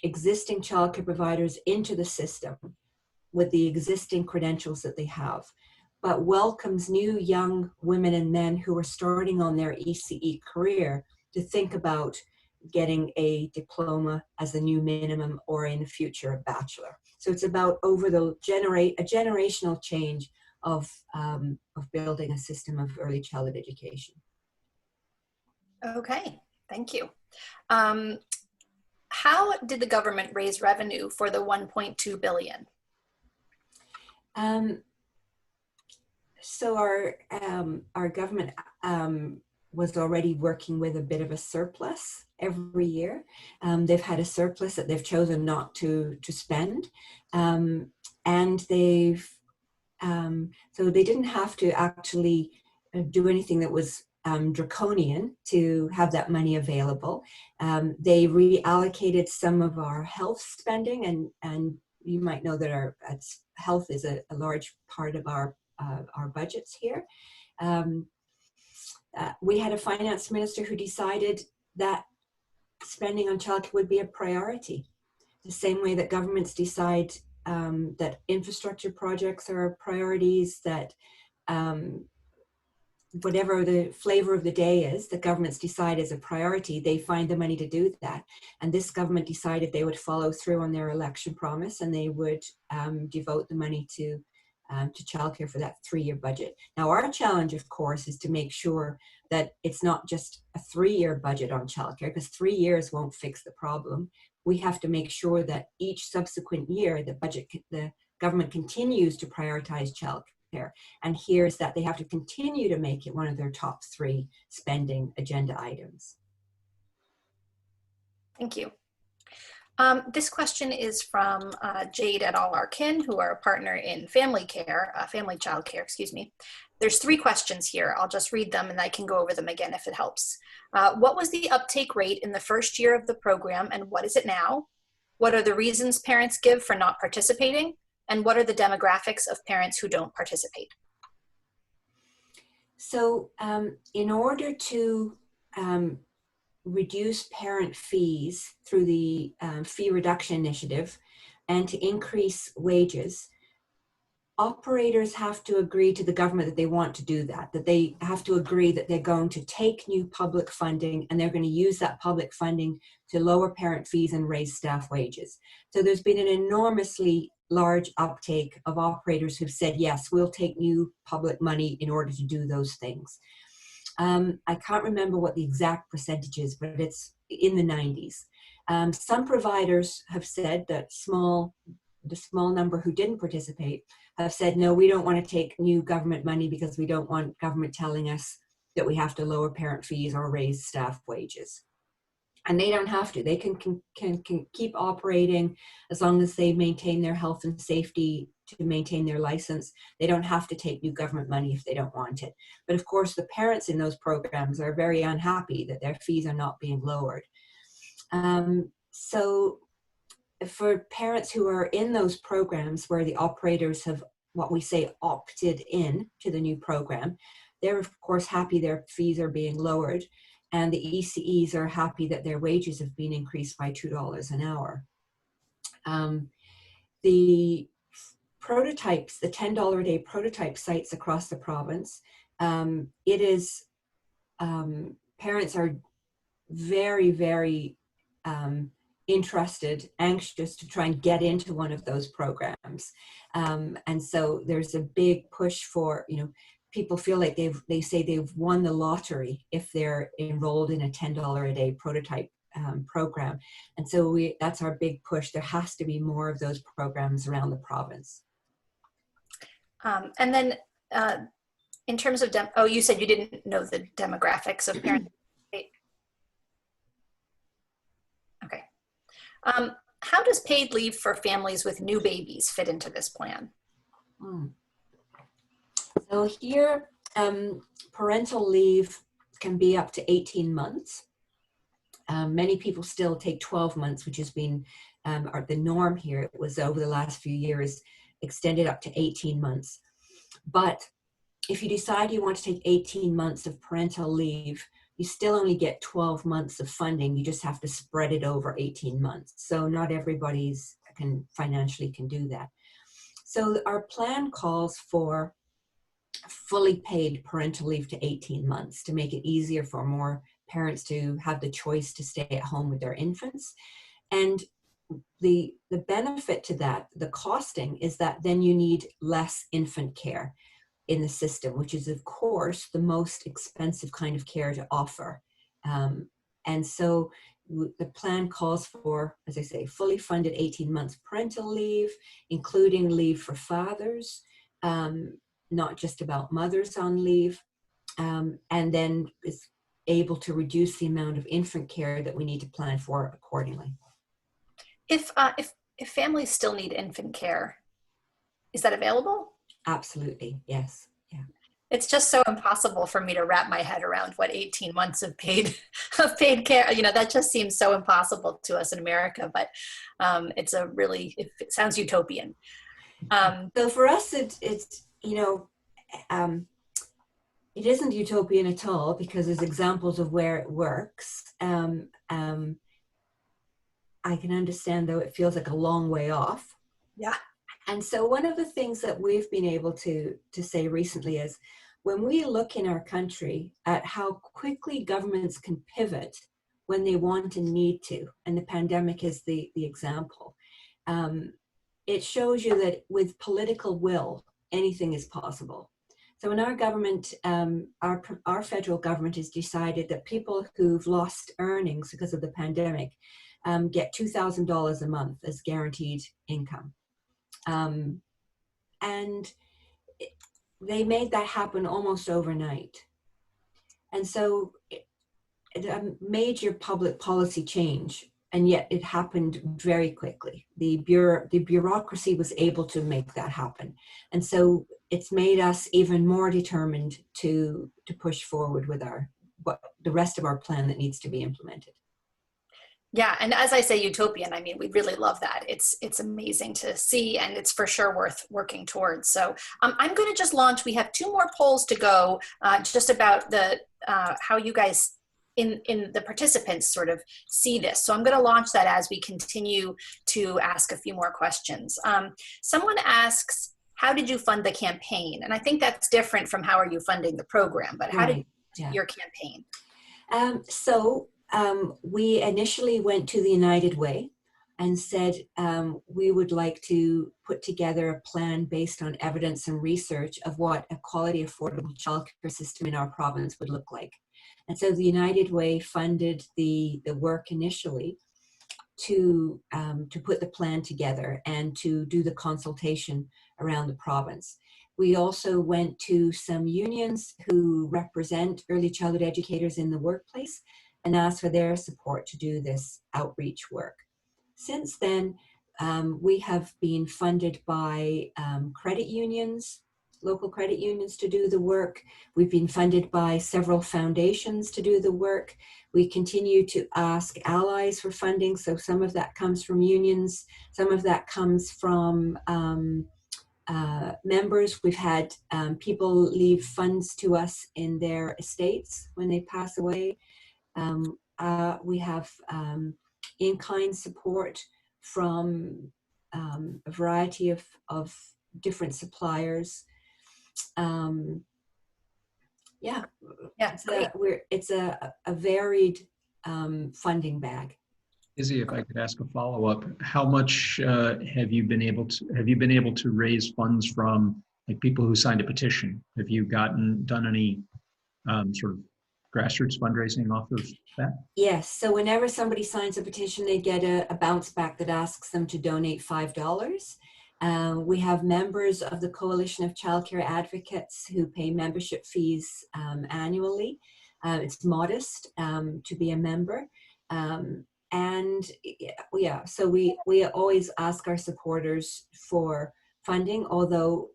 existing childcare providers into the system with the existing credentials that they have, but welcomes new young women and men who are starting on their ECE career to think about getting a diploma as the new minimum, or in the future a bachelor. So it's about a generational change of building a system of early childhood education. Okay, thank you. How did the government raise revenue for the 1.2 billion? So our government was already working with a bit of a surplus every year. They've had a surplus that they've chosen not to spend, and they've so they didn't have to actually do anything that was draconian to have that money available. They reallocated some of our health spending, and you might know that health is a large part of our budgets here. We had a finance minister who decided that spending on childcare would be a priority, the same way that governments decide that infrastructure projects are priorities, that whatever the flavor of the day is, the governments decide is a priority, they find the money to do that. And this government decided they would follow through on their election promise, and they would devote the money to childcare for that 3-year budget. Now, our challenge, of course, is to make sure that it's not just a 3-year budget on childcare, because 3 years won't fix the problem. We have to make sure that each subsequent year, the government continues to prioritize childcare, and here's that they have to continue to make it one of their top 3 spending agenda items. Thank you. This question is from Jade et al. Arkin, who are a partner in family child care, excuse me. There's 3 questions here. I'll just read them and I can go over them again if it helps. What was the uptake rate in the first year of the program, and what is it now? What are the reasons parents give for not participating? And what are the demographics of parents who don't participate? So in order to reduce parent fees through the fee reduction initiative and to increase wages, operators have to agree to the government that they want to do that, that they have to agree that they're going to take new public funding and they're going to use that public funding to lower parent fees and raise staff wages. So there's been an enormously large uptake of operators who've said, yes, we'll take new public money in order to do those things. I can't remember what the exact percentage is, but it's in the 90s. Some providers have said that the small number who didn't participate have said, no, we don't want to take new government money because we don't want government telling us that we have to lower parent fees or raise staff wages. And they don't have to. They can keep operating as long as they maintain their health and safety to maintain their license. They don't have to take new government money if they don't want it. But of course, the parents in those programs are very unhappy that their fees are not being lowered. So for parents who are in those programs where the operators have, what we say, opted in to the new program, they're of course happy their fees are being lowered, and the ECEs are happy that their wages have been increased by $2 an hour. The prototypes, the $10 a day prototype sites across the province, parents are very, very interested, anxious to try and get into one of those programs. And so there's a big push for, people feel like they say they've won the lottery if they're enrolled in a $10 a day prototype program. And so that's our big push. There has to be more of those programs around the province. And then in terms of, you said you didn't know the demographics of parents. Okay. How does paid leave for families with new babies fit into this plan? So here, parental leave can be up to 18 months. Many people still take 12 months, which has been the norm here. It was over the last few years extended up to 18 months. But if you decide you want to take 18 months of parental leave, you still only get 12 months of funding. You just have to spread it over 18 months. So not everybody's financially can do that. So our plan calls for fully paid parental leave to 18 months to make it easier for more parents to have the choice to stay at home with their infants. And the benefit to that, the costing, is that then you need less infant care in the system, which is of course the most expensive kind of care to offer. And so the plan calls for, as I say, fully funded 18 months parental leave, including leave for fathers, not just about mothers on leave, and then is able to reduce the amount of infant care that we need to plan for accordingly. If families still need infant care, is that available? Absolutely, yes. Yeah. It's just so impossible for me to wrap my head around what 18 months of paid care, that just seems so impossible to us in America, but it sounds utopian. So for us, it isn't utopian at all, because there's examples of where it works. I can understand, though, it feels like a long way off. Yeah. And so one of the things that we've been able to say recently is, when we look in our country at how quickly governments can pivot when they want and need to, and the pandemic is the example, it shows you that with political will, anything is possible. So in our government, our federal government has decided that people who've lost earnings because of the pandemic get $2,000 a month as guaranteed income. And they made that happen almost overnight. And so a major public policy change, and yet it happened very quickly. The bureaucracy was able to make that happen. And so it's made us even more determined to push forward with the rest of our plan that needs to be implemented. Yeah, and as I say utopian, I mean, we really love that. It's amazing to see, and it's for sure worth working towards. So I'm going to just launch. We have 2 more polls to go, just about the how you guys in the participants sort of see this. So I'm going to launch that as we continue to ask a few more questions. Someone asks, how did you fund the campaign? And I think that's different from how are you funding the program, but how did your campaign? We initially went to the United Way and said we would like to put together a plan based on evidence and research of what a quality, affordable childcare system in our province would look like. And so the United Way funded the work initially to put the plan together and to do the consultation around the province. We also went to some unions who represent early childhood educators in the workplace and asked for their support to do this outreach work. Since then, we have been funded by credit unions, local credit unions to do the work. We've been funded by several foundations to do the work. We continue to ask allies for funding. So some of that comes from unions, some of that comes from members. We've had people leave funds to us in their estates when they pass away. We have in-kind support from a variety of different suppliers. It's a varied funding bag. Izzy, if I could ask a follow-up, how much have you been able to raise funds from, like, people who signed a petition? Have you done any sort of grassroots fundraising off of that? Yes. So whenever somebody signs a petition, they get a bounce back that asks them to donate $5. We have members of the Coalition of Childcare Advocates who pay membership fees annually. It's modest to be a member. So we always ask our supporters for funding, although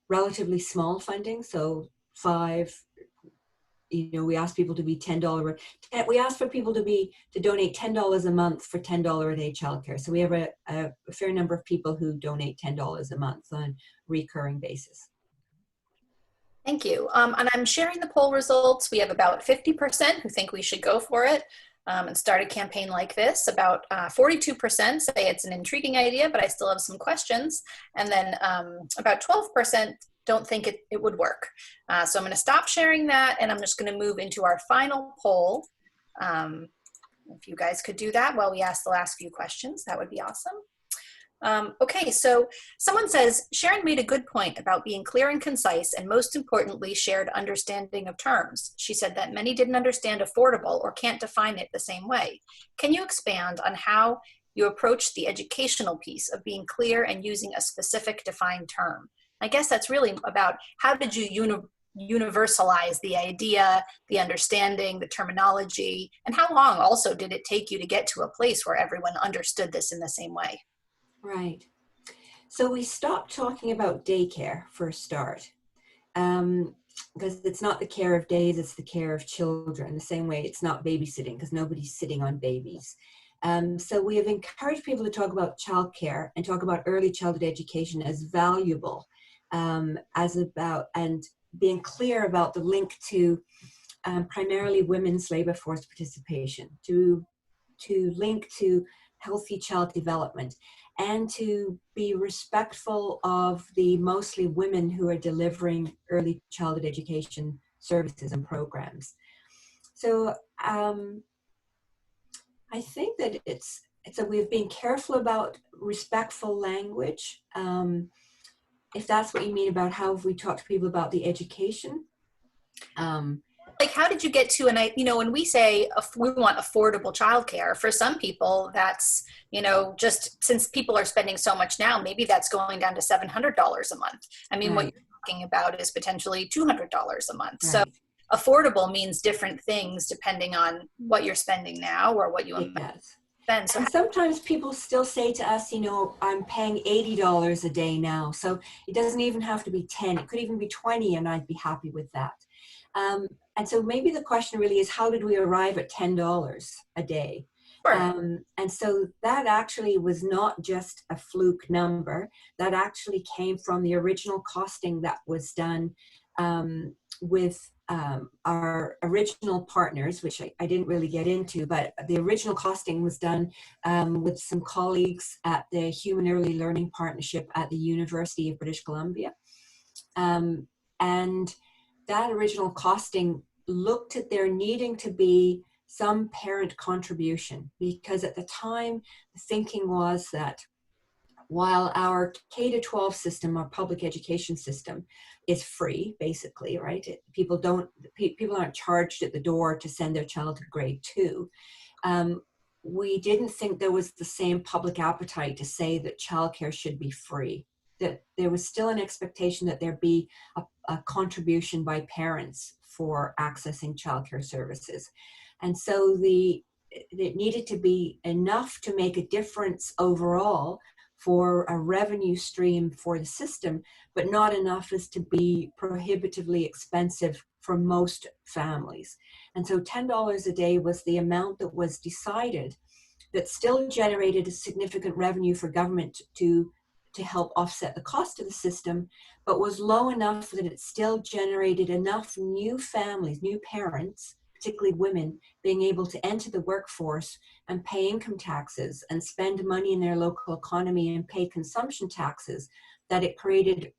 relatively small funding. So we ask people to be $10. We ask for people to donate $10 a month for $10 a day childcare. So we have a fair number of people who donate $10 a month on a recurring basis. Thank you. And I'm sharing the poll results. We have about 50% who think we should go for it and start a campaign like this. About 42% say it's an intriguing idea, but I still have some questions. And then about 12% don't think it would work. So I'm going to stop sharing that, and I'm just going to move into our final poll. If you guys could do that while we ask the last few questions, that would be awesome. Okay, so someone says, Sharon made a good point about being clear and concise, and most importantly, shared understanding of terms. She said that many didn't understand affordable or can't define it the same way. Can you expand on how you approach the educational piece of being clear and using a specific defined term? I guess that's really about how did you universalize the idea, the understanding, the terminology, and how long also did it take you to get to a place where everyone understood this in the same way? Right. So we stopped talking about daycare for a start, because it's not the care of days, it's the care of children. The same way it's not babysitting, because nobody's sitting on babies. So we have encouraged people to talk about childcare and talk about early childhood education as valuable, and being clear about the link to primarily women's labor force participation, to link to healthy child development, and to be respectful of the mostly women who are delivering early childhood education services and programs. So I think that we've been careful about respectful language. If that's what you mean about how have we talked to people about the education. Like, how did you get to, and when we say we want affordable childcare, for some people that's, just since people are spending so much now, maybe that's going down to $700 a month. I mean, What you're talking about is potentially $200 a month. Right. So affordable means different things depending on what you're spending now or what you spend. So, and sometimes people still say to us, I'm paying $80 a day now. So it doesn't even have to be 10. It could even be 20, and I'd be happy with that. And so maybe the question really is, how did we arrive at $10 a day? Sure. And so that actually was not just a fluke number. That actually came from the original costing that was done with our original partners, which I didn't really get into, but the original costing was done with some colleagues at the Human Early Learning Partnership at the University of British Columbia. And that original costing looked at there needing to be some parent contribution, because at the time, the thinking was that while our K-12 system, our public education system, is free, basically, right? People aren't charged at the door to send their child to grade 2. We didn't think there was the same public appetite to say that childcare should be free. That there was still an expectation that there be a contribution by parents for accessing childcare services. And so it needed to be enough to make a difference overall for a revenue stream for the system, but not enough as to be prohibitively expensive for most families. And so $10 a day was the amount that was decided that still generated a significant revenue for government to help offset the cost of the system, but was low enough that it still generated enough new families, new parents, particularly women, being able to enter the workforce and pay income taxes and spend money in their local economy and pay consumption taxes, that it created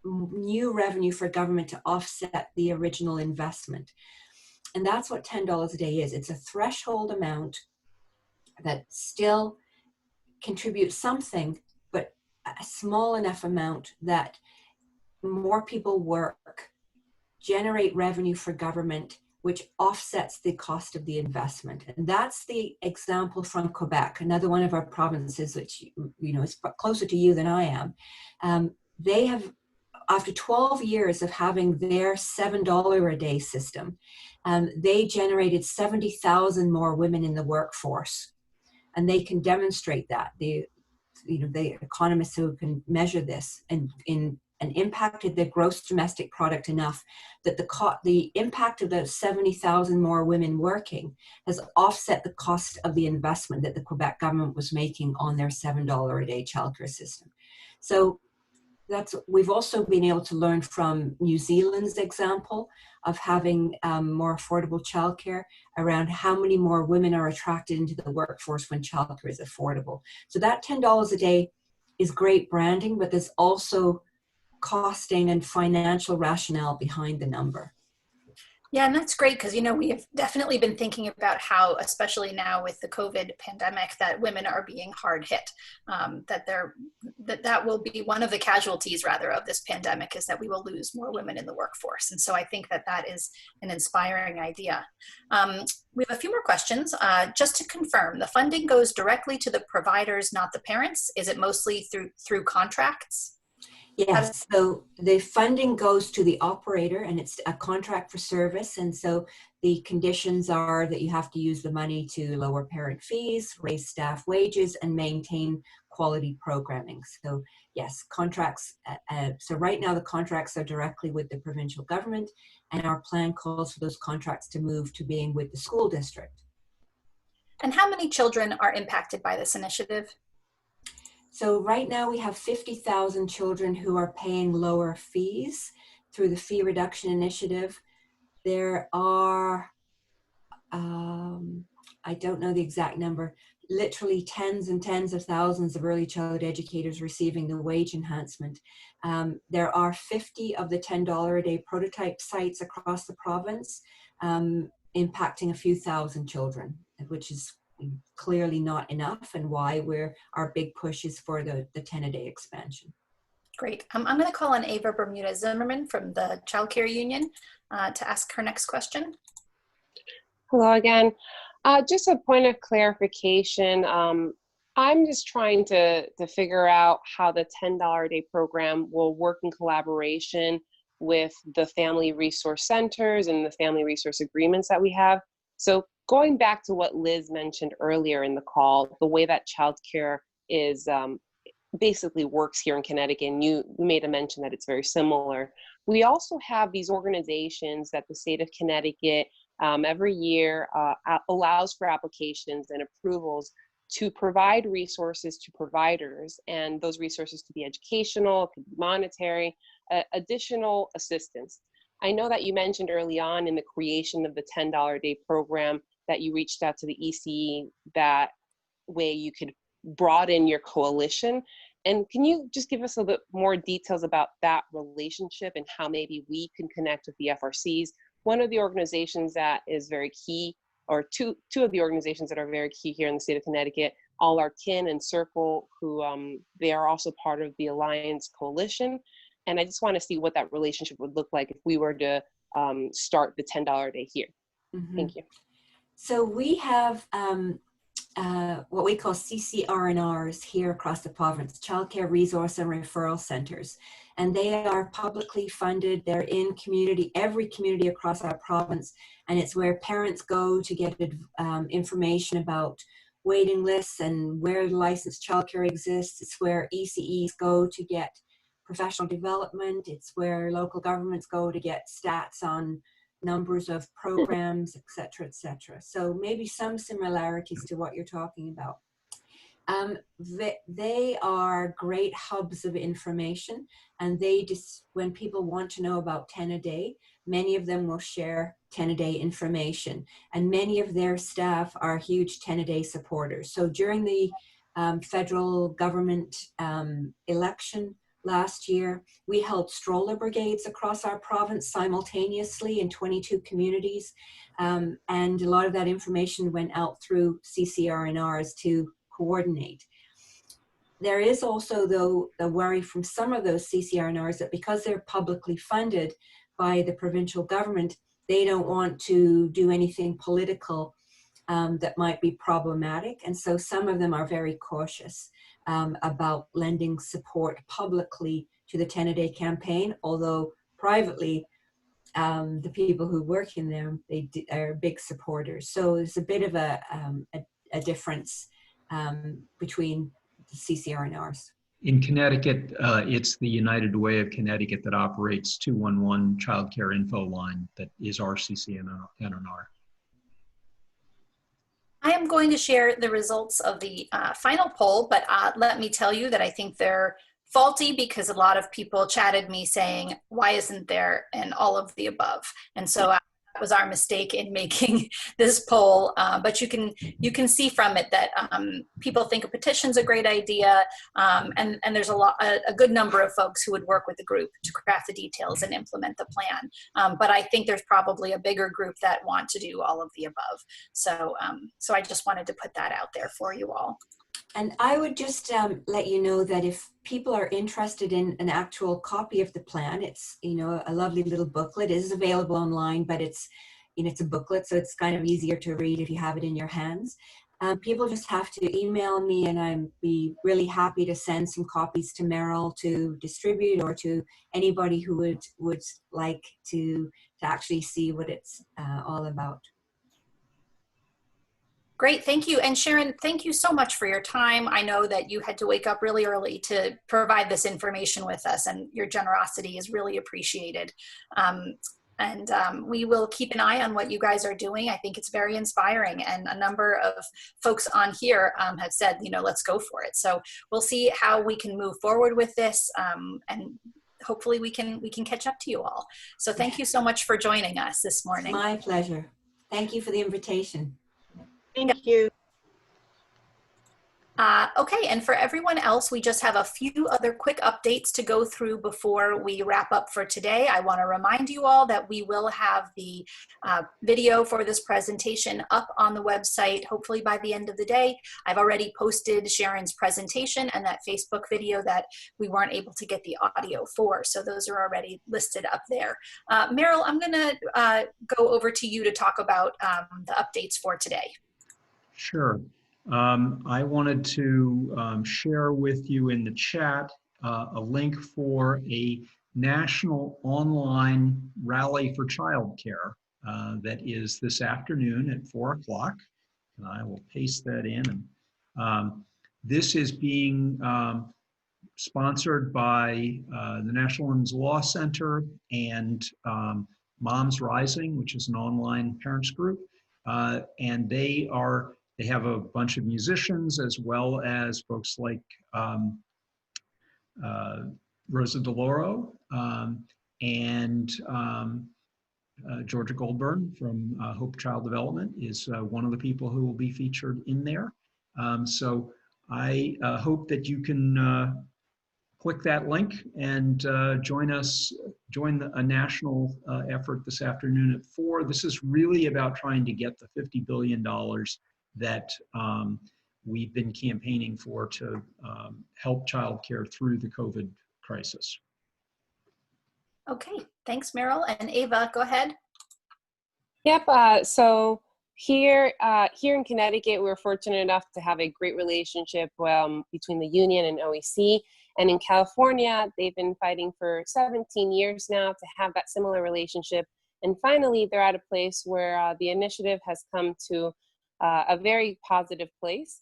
new revenue for government to offset the original investment. And that's what $10 a day is. It's a threshold amount that still contributes something, but a small enough amount that more people work, generate revenue for government, which offsets the cost of the investment. And that's the example from Quebec, another one of our provinces, which is closer to you than I am. They have, after 12 years of having their $7 a day system, they generated 70,000 more women in the workforce. And they can demonstrate that. The economists who can measure this and impacted the gross domestic product enough that the impact of those 70,000 more women working has offset the cost of the investment that the Quebec government was making on their $7 a day childcare system. So we've also been able to learn from New Zealand's example of having more affordable childcare around how many more women are attracted into the workforce when childcare is affordable. So that $10 a day is great branding, but there's also costing and financial rationale behind the number. Yeah, and that's great because, we have definitely been thinking about how, especially now with the COVID pandemic, that women are being hard hit, that will be one of the casualties, rather, of this pandemic, is that we will lose more women in the workforce. And so I think that is an inspiring idea. We have a few more questions. Just to confirm, the funding goes directly to the providers, not the parents? Is it mostly through contracts? Yes, so the funding goes to the operator, and it's a contract for service. And so the conditions are that you have to use the money to lower parent fees, raise staff wages, and maintain quality programming. So yes, contracts. So right now the contracts are directly with the provincial government, and our plan calls for those contracts to move to being with the school district. And how many children are impacted by this initiative? So right now we have 50,000 children who are paying lower fees through the fee reduction initiative. There are, I don't know the exact number, literally tens and tens of thousands of early childhood educators receiving the wage enhancement. There are 50 of the $10 a day prototype sites across the province, impacting a few thousand children, which is clearly not enough, and why our big push is for the 10 a day expansion. Great. I'm going to call on Ava Bermuda Zimmerman from the Child Care Union to ask her next question. Hello again. Just a point of clarification. I'm just trying to figure out how the $10 a day program will work in collaboration with the family resource centers and the family resource agreements that we have. So going back to what Liz mentioned earlier in the call, the way that childcare is basically works here in Connecticut, and you made a mention that it's very similar. We also have these organizations that the state of Connecticut every year allows for applications and approvals to provide resources to providers, and those resources could be educational, could be monetary, additional assistance. I know that you mentioned early on in the creation of the $10 a day program that you reached out to the ECE that way you could broaden your coalition. And can you just give us a bit more details about that relationship and how maybe we can connect with the FRCs? One of the organizations that is very key, or two of the organizations that are very key here in the state of Connecticut, All Our Kin and Circle, who they are also part of the Alliance Coalition. And I just want to see what that relationship would look like if we were to start the $10 a day here. Mm-hmm. Thank you. So we have what we call CCR&Rs here across the province, Childcare Resource and Referral Centers. And they are publicly funded. They're in every community across our province. And it's where parents go to get information about waiting lists and where licensed childcare exists. It's where ECEs go to get professional development. It's where local governments go to get stats on numbers of programs, et cetera, et cetera. So maybe some similarities to what you're talking about. They are great hubs of information, and they just, when people want to know about 10 a day, many of them will share 10 a day information, and many of their staff are huge 10 a day supporters. So during the federal government election last year, we held stroller brigades across our province simultaneously in 22 communities. And a lot of that information went out through CCR&Rs to coordinate. There is also, though, a worry from some of those CCR&Rs that because they're publicly funded by the provincial government, they don't want to do anything political that might be problematic. And so some of them are very cautious about lending support publicly to the 10 a day campaign, although privately, the people who work in them, they are big supporters. So there's a bit of a difference between the CCR&Rs. In Connecticut, it's the United Way of Connecticut that operates 211 Child Care Info Line that is our CCR&R. I am going to share the results of the final poll, but let me tell you that I think they're faulty because a lot of people chatted me saying, why isn't there an all of the above? And so that was our mistake in making this poll. But you can see from it that people think a petition's a great idea, and there's a good number of folks who would work with the group to craft the details and implement the plan. But I think there's probably a bigger group that want to do all of the above. So I just wanted to put that out there for you all. And I would just let you know that if people are interested in an actual copy of the plan, it's, you know, a lovely little booklet. It is available online, but it's, you know, it's a booklet, so it's kind of easier to read if you have it in your hands. People just have to email me, and I'd be really happy to send some copies to Merrill to distribute, or to anybody who would like to actually see what it's all about. Great, thank you. And Sharon, thank you so much for your time. I know that you had to wake up really early to provide this information with us, and your generosity is really appreciated. We will keep an eye on what you guys are doing. I think it's very inspiring, and a number of folks on here have said, you know, let's go for it. So we'll see how we can move forward with this, and hopefully we can catch up to you all. So thank you so much for joining us this morning. My pleasure. Thank you for the invitation. Thank you. Okay, and for everyone else, we just have a few other quick updates to go through before we wrap up for today. I want to remind you all that we will have the video for this presentation up on the website, hopefully by the end of the day. I've already posted Sharon's presentation and that Facebook video that we weren't able to get the audio for, so those are already listed up there. Meryl, I'm going to go over to you to talk about the updates for today. Sure. I wanted to share with you in the chat a link for a national online rally for childcare that is this afternoon at 4 o'clock. And I will paste that in. And, this is being sponsored by the National Women's Law Center and Moms Rising, which is an online parents group. And they have a bunch of musicians, as well as folks like Rosa DeLauro and Georgia Goldburn from Hope Child Development is one of the people who will be featured in there. So I hope that you can click that link and join a national effort this afternoon at 4. This is really about trying to get the $50 billion that we've been campaigning for to help childcare through the COVID crisis. Okay, thanks, Meryl. And Ava, go ahead. Yep. So here in Connecticut, we're fortunate enough to have a great relationship between the union and OEC. And in California, they've been fighting for 17 years now to have that similar relationship. And finally, they're at a place where the initiative has come to a very positive place.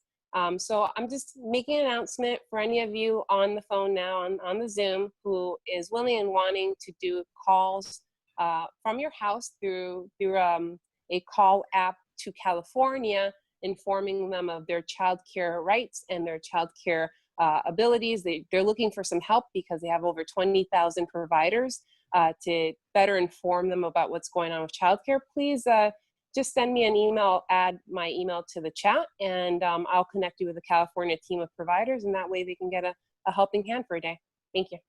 So I'm just making an announcement for any of you on the phone now, on the Zoom, who is willing and wanting to do calls from your house through a call app to California, informing them of their childcare rights and their childcare abilities. They're looking for some help because they have over 20,000 providers to better inform them about what's going on with childcare. Please just send me an email, add my email to the chat, and I'll connect you with the California team of providers, and that way they can get a helping hand for a day. Thank you.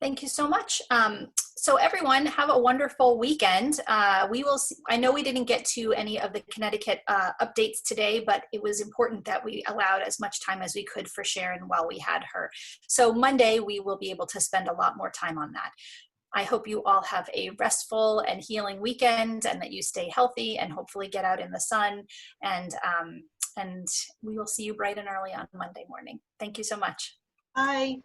Thank you so much. So everyone, have a wonderful weekend. We will see, I know we didn't get to any of the Connecticut updates today, but it was important that we allowed as much time as we could for Sharon while we had her. So Monday, we will be able to spend a lot more time on that. I hope you all have a restful and healing weekend and that you stay healthy and hopefully get out in the sun. And we will see you bright and early on Monday morning. Thank you so much. Bye.